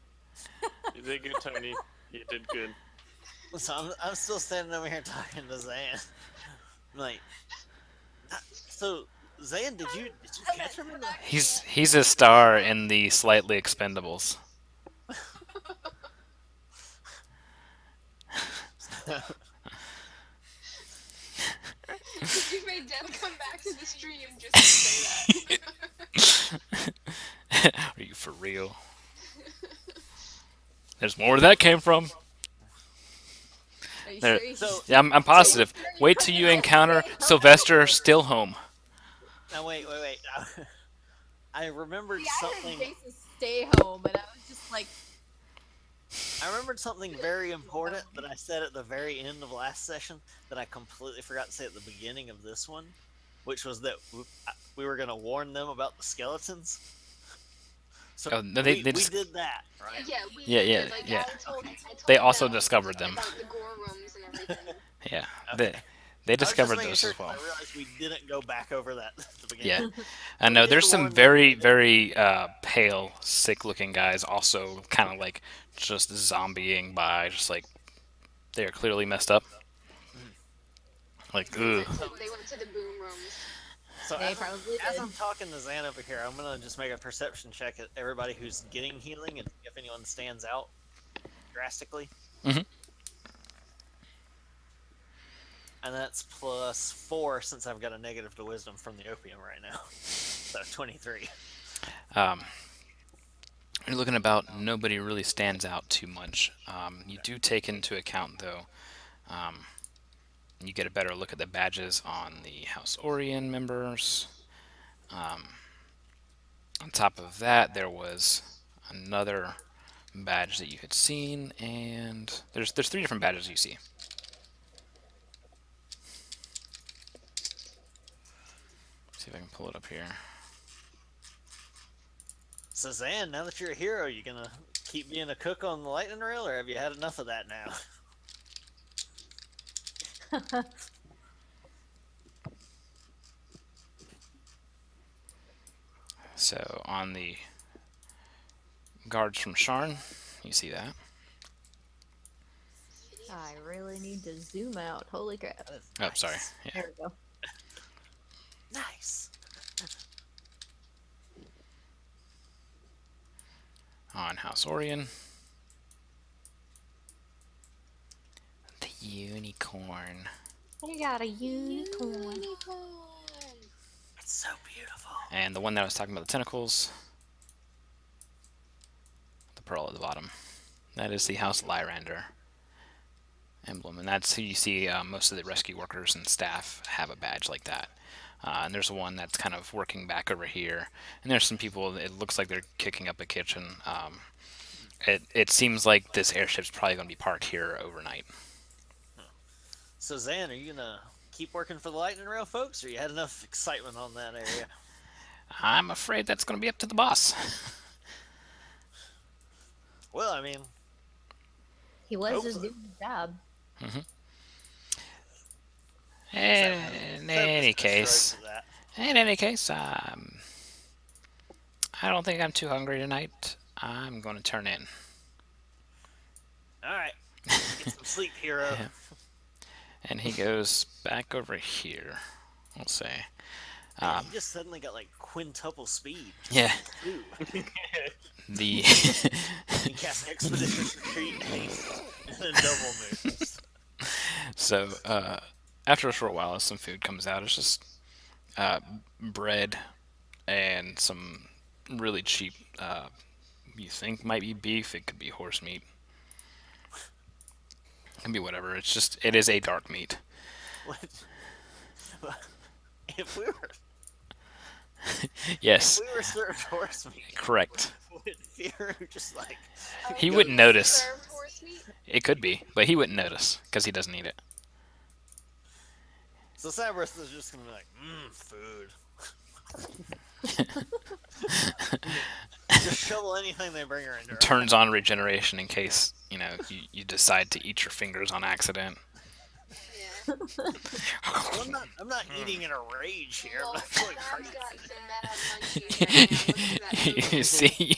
You did good, Tony. You did good. So I'm still standing over here talking to Zan. I'm like, so Zan, did you catch him in the? He's a star in the Slightly Expendables. You made Deb come back to the stream just to say that. Are you for real? There's more where that came from. Are you There- sure? So Yeah, I'm positive. Wait till you encounter Sylvester Stillhome. now wait. I remembered Yeah, I heard something. Jason stay home, and I was just like, I remembered something very important that I said at the very end of last session that I completely forgot to say at the beginning of this one, which was that we were going to warn them about the skeletons. So Oh, no, they we just- did that, right? Yeah, we Yeah, did, yeah, like, yeah. I told They also them discovered them. about the gore rooms and everything. Yeah, Okay. they I was just discovered making those sure as 'cause well. I realized we didn't go back over that at the beginning. Yeah, I know. did There's the some warn them. very pale, sick-looking guys also kind of like just zombieing by, just like they are clearly messed up. Like, ugh. So they went to the boom rooms. So They probably as did. I'm talking to Zan over here, I'm gonna just make a perception check at everybody who's getting healing and if anyone stands out drastically. Mhm. And that's +4 since I've got a negative to wisdom from the opium right now. So 23. You're looking about. Nobody really stands out too much. You do take into account, though. You get a better look at the badges on the House Orion members. On top of that, there was another badge that you had seen, and there's 3 different badges you see. See if I can pull it up here. So Zan, now that you're a hero, you gonna keep being a cook on the lightning rail, or have you had enough of that now? So on the guards from Sharn, you see that. I really need to zoom out. Holy crap. That is Oh, nice. sorry. Yeah. There we go. Nice. On House Orion, the unicorn. You got a unicorn. It's so beautiful. And the one that I was talking about, the tentacles, the pearl at the bottom. That is the House Lyrander emblem, and that's who you see. Most of the rescue workers and staff have a badge like that. And there's one that's kind of working back over here, and there's some people. It looks like they're kicking up a kitchen. It seems like this airship's probably going to be parked here overnight. So Zan, are you gonna keep working for the lightning rail folks, or you had enough excitement on that area? I'm afraid that's going to be up to the boss. Well, I mean, He was just Hopefully. doing his job. In any case, that. I don't think I'm too hungry tonight. I'm going to turn in. All right, get some sleep, hero. Yeah. And he goes back over here, we'll say. Man, he just suddenly got like quintuple speed. Yeah, Ooh. the He cast Expeditious Retreat, Haste, and then double moves. so after a short while, some food comes out. It's just bread and some really cheap. You think might be beef. It could be horse meat. It can be whatever. It is a dark meat. What? If we were Yes, served horse meat, correct. would Fear just like He go- wouldn't notice. Served horse meat? It could be, but he wouldn't notice because he doesn't eat it. So Cerberus is just gonna be like, food. Just shovel anything they bring her into. Her. Turns on regeneration in case you decide to eat your fingers on accident. Yeah. Well, I'm not eating in a rage here. Well, I'm not going I've crazy. got some mad munchies right now. Look at that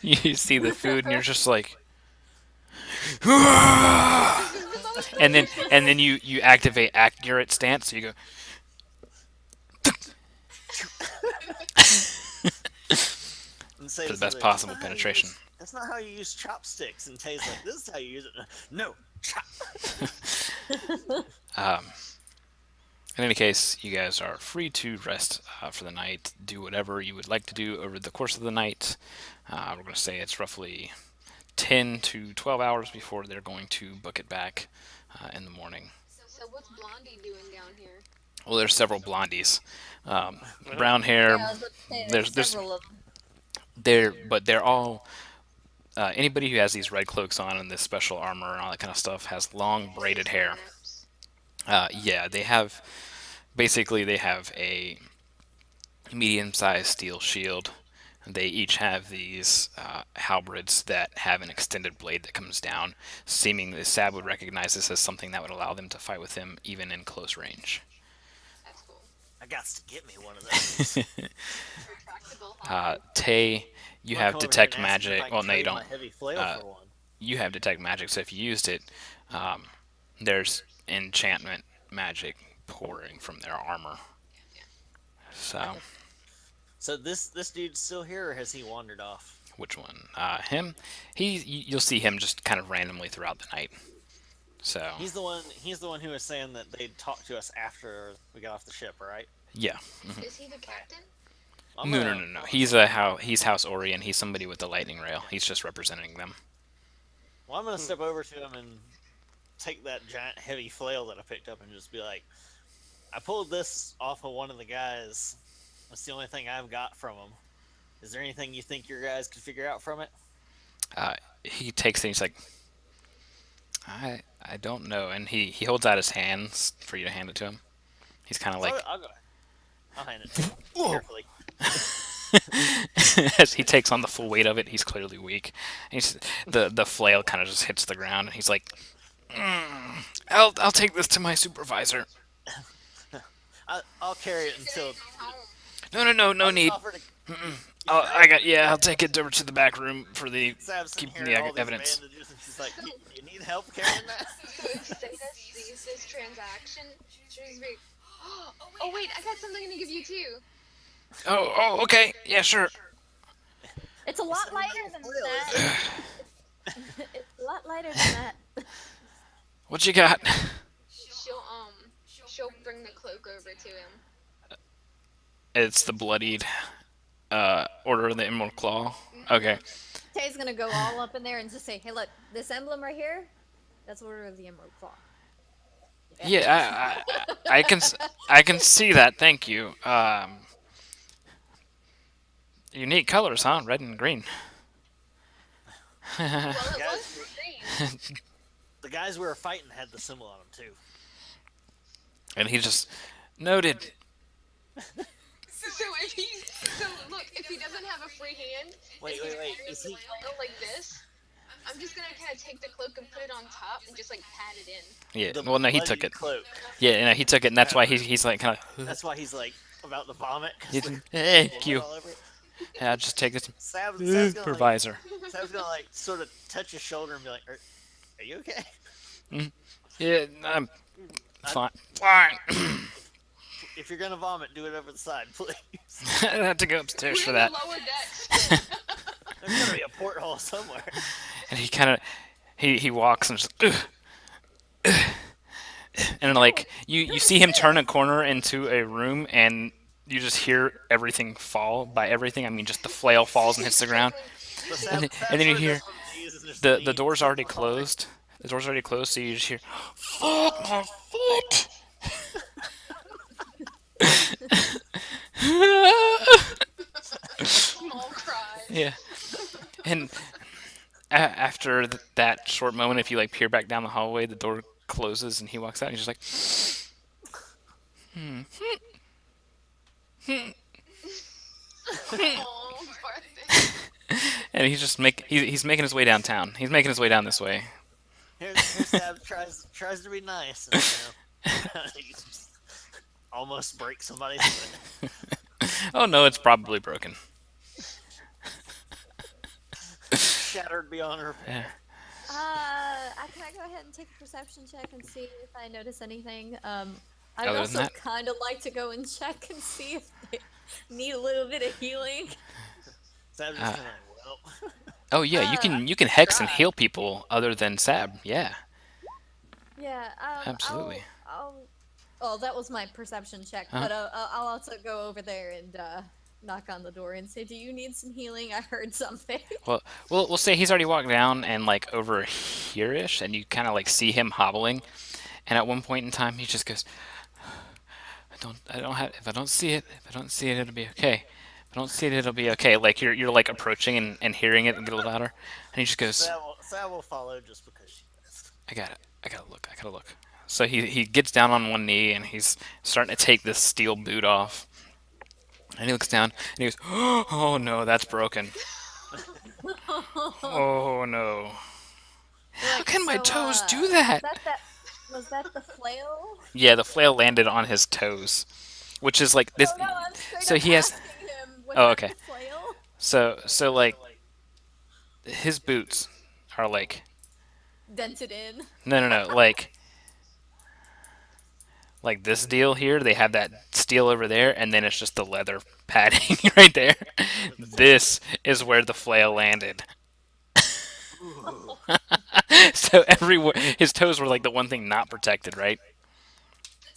you food. you see the food, and you're just like, and then you activate accurate stance, so you go. And say For the best something, possible "That's not how you penetration." use- That's not how you use chopsticks. And Tay's like, this is how you use it. No, chop. In any case, you guys are free to rest for the night. Do whatever you would like to do over the course of the night. We're going to say it's roughly 10 to 12 hours before they're going to book it back in the morning. So what's Blondie doing down here? Well, there's several blondies. Brown hair. Yeah, I was about to say, there's several of them. they're all anybody who has these red cloaks on and this special armor and all that kind of stuff has long braided hair. Yeah, they have a medium-sized steel shield. They each have these halberds that have an extended blade that comes down. Seemingly, Sab would recognize this as something that would allow them to fight with him even in close range. That's cool. I got to get me one of those. Retractable. Tay, you I'll have come over detect here and ask if magic. I can Well, no, you trade my don't. Heavy flail Uh, for one. You have detect magic, so if you used it, there's enchantment magic pouring from their armor. So, So this dude's still here, or has he wandered off? which one? Him? You'll see him just kind of randomly throughout the night. So, He's the one who was saying that they'd talk to us after we got off the ship, right? yeah. Is he the captain? I'm No, gonna- no. He's House Orion. He's somebody with the lightning rail. He's just representing them. Well, I'm gonna step over to him and take that giant heavy flail that I picked up and just be like, I pulled this off of one of the guys. That's the only thing I've got from him. Is there anything you think your guys could figure out from it? He takes it. And he's like, I don't know, and he holds out his hands for you to hand it to him. He's kind of like, I'll go. I'll hand it to him carefully. as he takes on the full weight of it, he's clearly weak. The flail kind of just hits the ground, and he's like, I'll take this to my supervisor. I'll carry it until. No need. Offer to- I'll take it over to the back room for the Sab's sitting keeping here the all these evidence. bandages, and she's like, you need help carrying that? Say this transaction. She's big. Oh wait, I got something to give you too. Oh, okay, yeah, sure. It's a lot lighter than that. It's a lot lighter than that. What you got? She'll bring the cloak over to him. It's the bloodied Order of the Emerald Claw. Okay. Tay's gonna go all up in there and just say, "Hey, look, this emblem right here, that's Order of the Emerald Claw." Yeah, I can see that. Thank you. Unique colors, huh? Red and green. Well, it Guys, was green. the guys we were fighting had the symbol on them too. And he just noted. So look, if he doesn't have a free hand, Wait, and he wait, carries is the he- flail like this, I'm just gonna kind of take the cloak and put it on top and just like pat it in. Yeah. The Well, no, he bloody took it. Cloak. Yeah, no, he took it, and that's why he's like kind of. That's why he's like about to vomit. 'cause He's, there's hey, blood Q. all over it. Yeah, just take this. Sab's gonna like, Supervisor. Sab's gonna like sort of touch his shoulder and be like, "Are you okay?" Yeah, I'm fine. Fine. if you're gonna vomit, do it over the side, please. I have to go upstairs We're for in that. the lower decks. There's gotta be a porthole somewhere. And he kind of he walks and just and like you see him turn a corner into a room and you just hear everything fall. By everything, I mean just the flail falls and hits the ground. So And then you Sam hear does one of these and just the leans door's and already falls. closed. The door's already closed, so you just hear, "Fuck my foot." Small cries. Yeah. And after that short moment, if you like peer back down the hallway, the door closes and he walks out and he's just like, Oh, poor thing. and he's just he's making his way downtown. He's making his way down this way. Here's Sab tries to be nice. And, he just almost breaks somebody's foot. Oh no, it's probably broken. Shattered beyond repair. Yeah. Can I go ahead and take a perception check and see if I notice anything? Other I'd than also that? kind of like to go and check and see if they need a little bit of healing. Sab's just kind of like, well. Oh yeah, you can hex and heal people other than Sab. Yeah. Yeah. Absolutely. Oh, that was my perception check. Huh? But I'll also go over there and knock on the door and say, "Do you need some healing? I heard something." Well, we'll say he's already walked down and like over here-ish, and you kind of like see him hobbling. And at one point in time, he just goes, I don't have. If I don't see it, it'll be okay. If I don't see it, it'll be okay. Like you're like approaching and hearing it and get a little louder, and he just goes, Sab will follow just because she does. I gotta look. So he gets down on one knee and he's starting to take this steel boot off. And he looks down and he goes, "Oh no, that's broken. Oh no. How can my toes do that?" Was that the flail? Yeah, the flail landed on his toes, which is like this. No, I'm straight So up he has. asking him, was Oh, that okay. the flail? So like his boots are like Dented in. no like this deal here. They have that steel over there, and then it's just the leather padding right there. This is where the flail landed. So everywhere his toes were like the one thing not protected, right?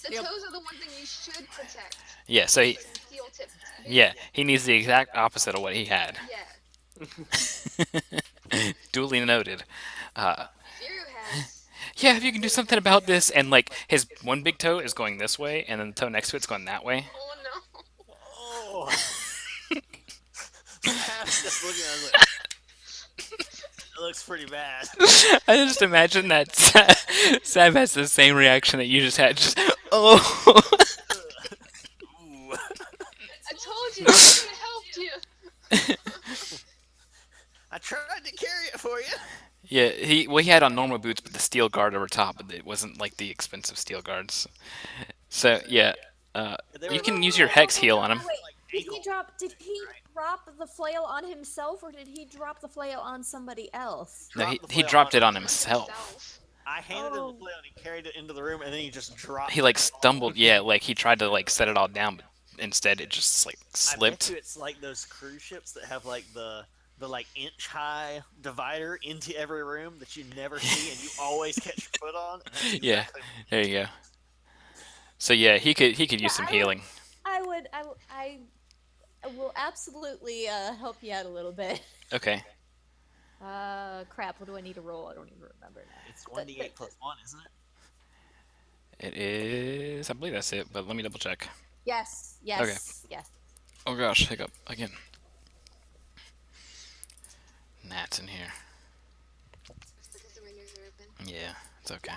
The toes are the one thing you should protect. Yeah. So he, Steel tips. yeah, he needs the exact opposite of what he had. Yeah. Duly noted. Zero has. Yeah, if you can do something about this, and like his one big toe is going this way, and then the toe next to it's going that way. Oh no. Oh. Sab's just looking at it like, it looks pretty bad. I just imagine that Sam has the same reaction that you just had. Just oh. Ooh. I told you. I could have helped you. I tried to carry it for you. Yeah, he had on normal boots, but the steel guard over top, but it wasn't like the expensive steel guards. So yeah, They you were can use your hex heal on him. Wait, did he drop the flail on himself, or did he drop the flail on somebody else? No, Dropped the he flail dropped on it on himself. I handed him Oh. the flail and he carried it into the room and then he just dropped He like it. stumbled. Yeah, like he tried to like set it all down, but instead it just like I bet slipped. you it's like those cruise ships that have like the like inch high divider into every room that you never see and you always catch your foot on. And that's Yeah. exactly- There you go. So yeah, he could use some I would- healing. I will absolutely help you out a little bit. Okay. Crap, what do I need to roll? I don't even remember now. It's 1d8 plus 1, isn't it? It is. I believe that's it, but let me double check. Yes, yes. Oh gosh, hiccup again. Gnats in here. It's because the windows are open. Yeah, it's okay.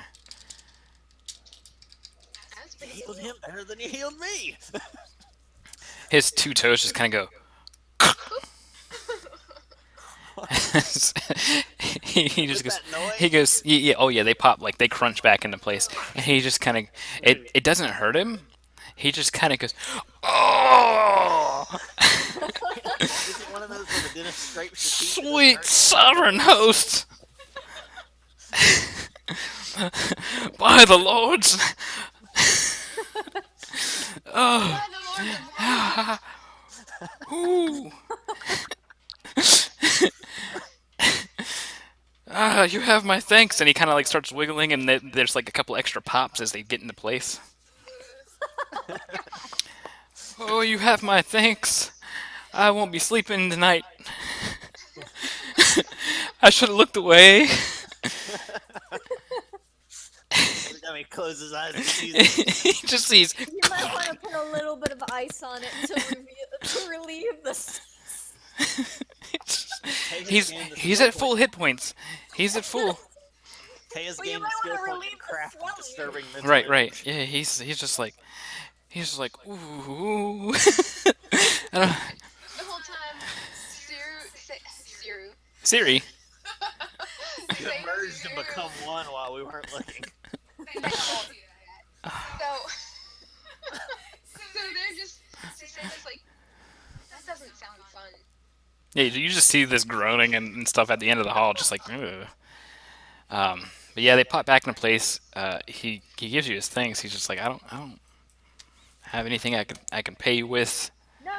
That's You pretty healed cool. him better than you healed me. His two toes just kind of go. he just With goes. that noise? He goes. Yeah, oh yeah, they pop like they crunch back into place, and he just kind of. It doesn't hurt him. He just kind of goes. Oh, Is it one of those where the dentist scrapes your teeth? and it sweet hurts? sovereign host. By the lords. Oh, By the Lord of ooh. You have my thanks. And he kind of like starts wiggling, and there's like a couple extra pops as they get into place. Oh, you have my thanks. I won't be sleeping tonight. I should have looked away. Every time he closes his eyes, he sees it. He just sees. You might want to put a little bit of ice on it to relieve the. He's at full hit points. He's at full. Kay has Well, you gained might the skill wanna point relieve in the craft of swelling. disturbing mental Right, image. right. Yeah, he's just like ooh. I don't, the whole time, Siru. Siri. You merged and become one while we weren't looking. They all do that. So they're just Sarah's like, that doesn't sound fun. Yeah, you just see this groaning and stuff at the end of the hall, just like. Ugh. But yeah, they pop back into place. He gives you his things. He's just like, I don't have anything I can pay you with. No.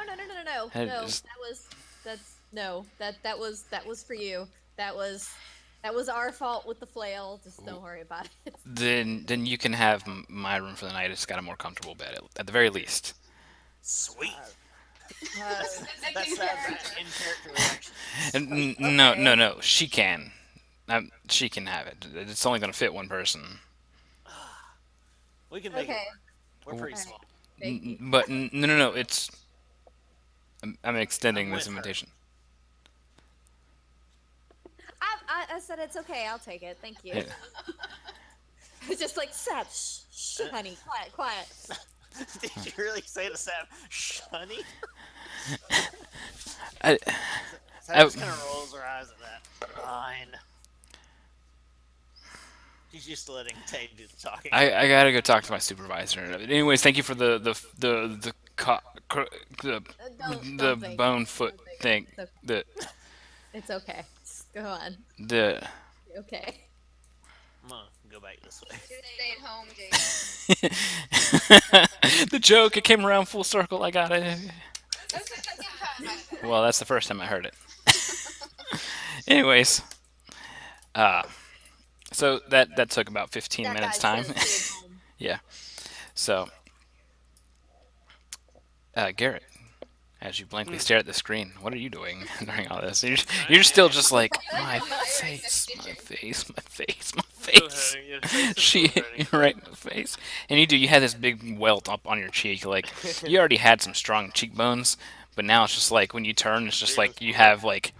Hey, No, just- that was for you. That was our fault with the flail. Just don't worry about it. Then you can have my room for the night. It's got a more comfortable bed at the very least. Sweet. Uh, That's that in character reaction. And no. She can. She can have it. It's only going to fit one person. We can make it okay. work. We're pretty Alright. small. Thank you. But no. It's. I'm extending I'm this with her. invitation. I said it's okay. I'll take it. Thank you. Yeah. It's just like Seth, shh, honey, quiet. Did you really say to Sam, "Shh, honey"? I, Sam just kind of rolls her eyes at that. Fine. She's used to letting Tay do the talking. I gotta go talk to my supervisor. Anyways, thank you for the Don't thank bone me. foot Don't thing. thank me. The It's okay. Just go on. the Okay. I'm gonna go back this way. Just stay at home, Jake. the joke. It came around full circle. I got it. That's the second time I said Well, that's the first time I heard it. Anyways, so that took about 15 That minutes guy time. said stay at home. Yeah. So, Garrett, as you blankly stare at the screen, what are you doing during all this? You're still just like, my face, my face, my face, my Still face. hurting, your face is She still hurting. right in the face. And you had this big welt up on your cheek. Like, you already had some strong cheekbones, but now it's just like, when you turn, it's just like, you have like,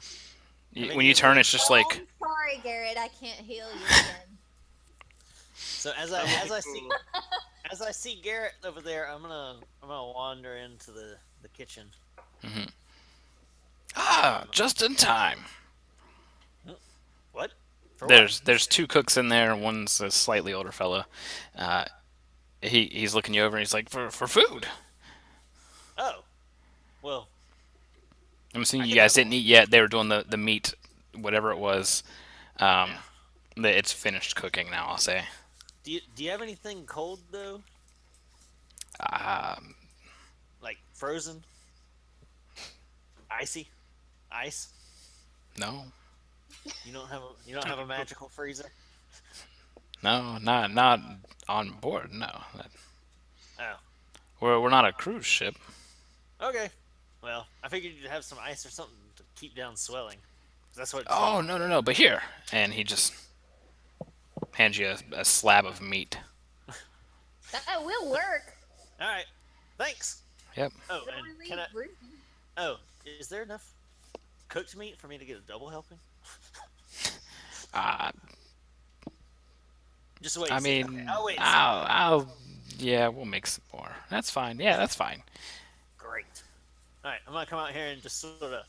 when you turn, it's just Oh, like, I'm sorry, Garrett. I can't heal you again. So as I see Garrett over there, I'm gonna wander into the kitchen. just in time. What? For what? There's two cooks in there. One's a slightly older fella. He's looking you over and he's like, for food. Oh, well, I'm assuming I you can guys have didn't eat yet. They were doing the meat, whatever it was. It's finished cooking now, I'll say. do you have anything cold though? Like frozen, icy, ice? No, You don't have a magical freezer? not on board. No, Oh, we're not a cruise ship. okay. Well, I figured you'd have some ice or something to keep down swelling. 'Cause that's what. It's Oh no! But here, and he just hands you a slab of meat. That will work. All right. Thanks. Yep. Oh, Don't and really can I? agree. Oh, is there enough cooked meat for me to get a double helping? Uh, Just wait. I and see. mean, Okay, I'll wait. And see. yeah, we'll make some more. That's fine. Yeah, that's fine. Great. All right, I'm gonna come out here and just sort of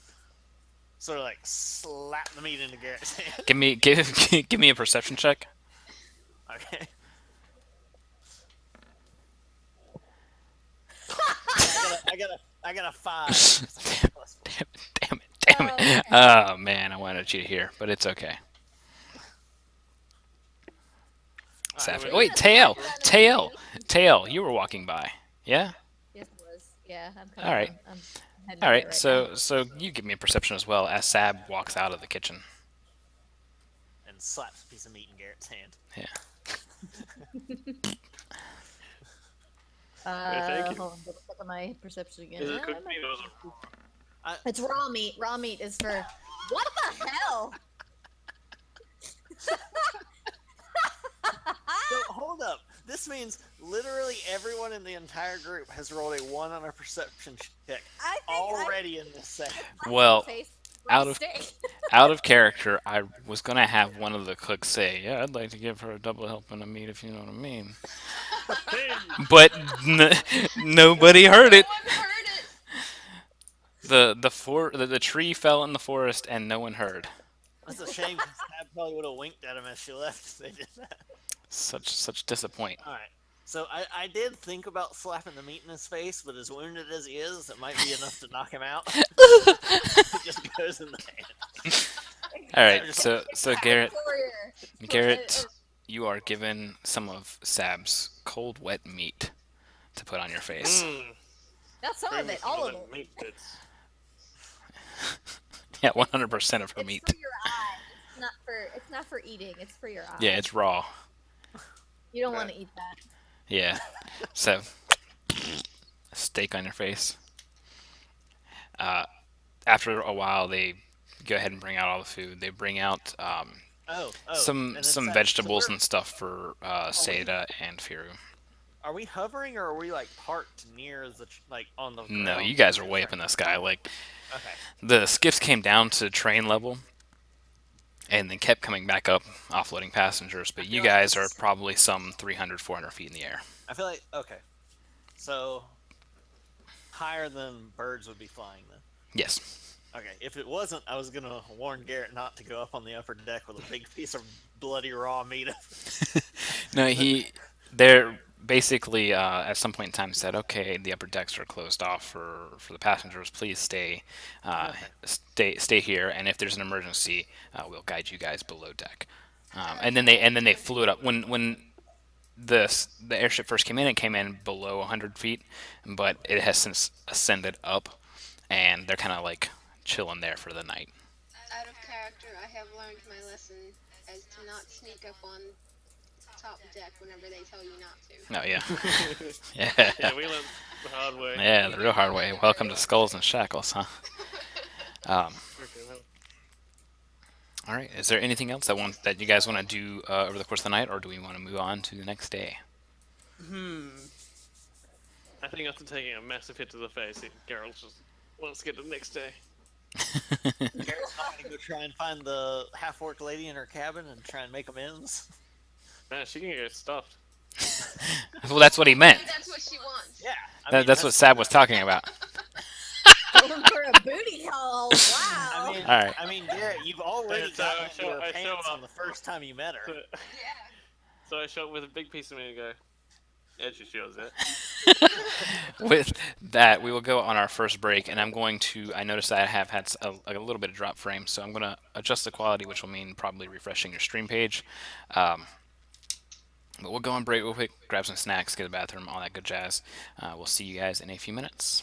like slap the meat into Garrett's hand. Give me a perception check. Okay. I got a 5. Damn it. Oh man, I wanted you to hear, but it's okay. It's Alright, after. well, Wait, Tail, you were walking by. Yeah. Yes, it was. Yeah, I'm coming. All right. I'm heading All over right, there right so now. so you give me a perception as well as Sab walks out of the kitchen. And slaps a piece of meat in Garrett's hand. Yeah. thank you. Hold on, double check on my perception again. Is it cooked meat or is it raw? It's raw meat. Raw meat is for. What the hell? So hold up. This means literally everyone in the entire group has rolled a 1 on a perception check I think already in this second. Well, face out of mistake. out of character, I was gonna have one of the cooks say, "Yeah, I'd like to give her a double helping of meat, if you know what I mean." Hey! But nobody heard it. No one heard it. The tree fell in the forest and no one heard. That's a shame because Tab probably would have winked at him as she left if they did that. Such disappoint. Alright. So I did think about slapping the meat in his face, but as wounded as he is, it might be enough to knock him out. It just goes in the hand. All right, so Garrett, Warrior. Garrett, you are given some of Sab's cold, wet meat to put on your face. Mm, Not some bring of me it, some all of them it. meat bits. Yeah, 100% of her It's meat. for your eyes. It's not for eating. It's for your eyes. Yeah, it's raw. You don't want to eat that. Yeah, so steak on your face. After a while, they go ahead and bring out all the food. They bring out some and then some Tab- vegetables so and stuff for Seda and Firu. are we hovering or are we like parked near the like on the No, ground? you guys are way up in the sky. Like Okay. the skiffs came down to train level, and then kept coming back up, offloading passengers. But you feel like guys this are is- probably some 300, 400 feet in the air. I feel like okay. So higher than birds would be flying then. Yes. Okay, if it wasn't, I was gonna warn Garrett not to go up on the upper deck with a big piece of bloody raw meat. No, they're basically at some point in time said, okay, the upper decks are closed off for the passengers. Please stay here, and if there's an emergency, we'll guide you guys below deck. And then they flew it up when the airship first came in. It came in below 100 feet, but it has since ascended up, and they're kind of like chilling there for the night. Out of character, I have learned my lesson as to not sneak up on top deck whenever they tell you not to. Oh yeah, Yeah, yeah, we learned the hard way. yeah, the real hard way. Welcome to Skulls and Shackles, huh? Okay, well, All right. Is there anything else that you guys want to do over the course of the night, or do we want to move on to the next day? I think after taking a massive hit to the face, Geralt just wants to get to the next day. Garrett's not gonna go try and find the half-orc lady in her cabin and try and make amends. Man, she can get stuffed. Well, that's what he meant. Maybe that's what she wants. Yeah, That's what Sab was talking about. Going for a booty call. Wow. I mean, All right. I mean, Garrett, you've already So gotten I into show- her I show pants up. on the first time you met her. So, Yeah. so I shot with a big piece of meat and go, yeah, she shows it. With that, we will go on our first break, and I noticed that I have had a little bit of drop frame, so I'm going to adjust the quality, which will mean probably refreshing your stream page. But we'll go on break real quick, grab some snacks, get a bathroom, all that good jazz. We'll see you guys in a few minutes.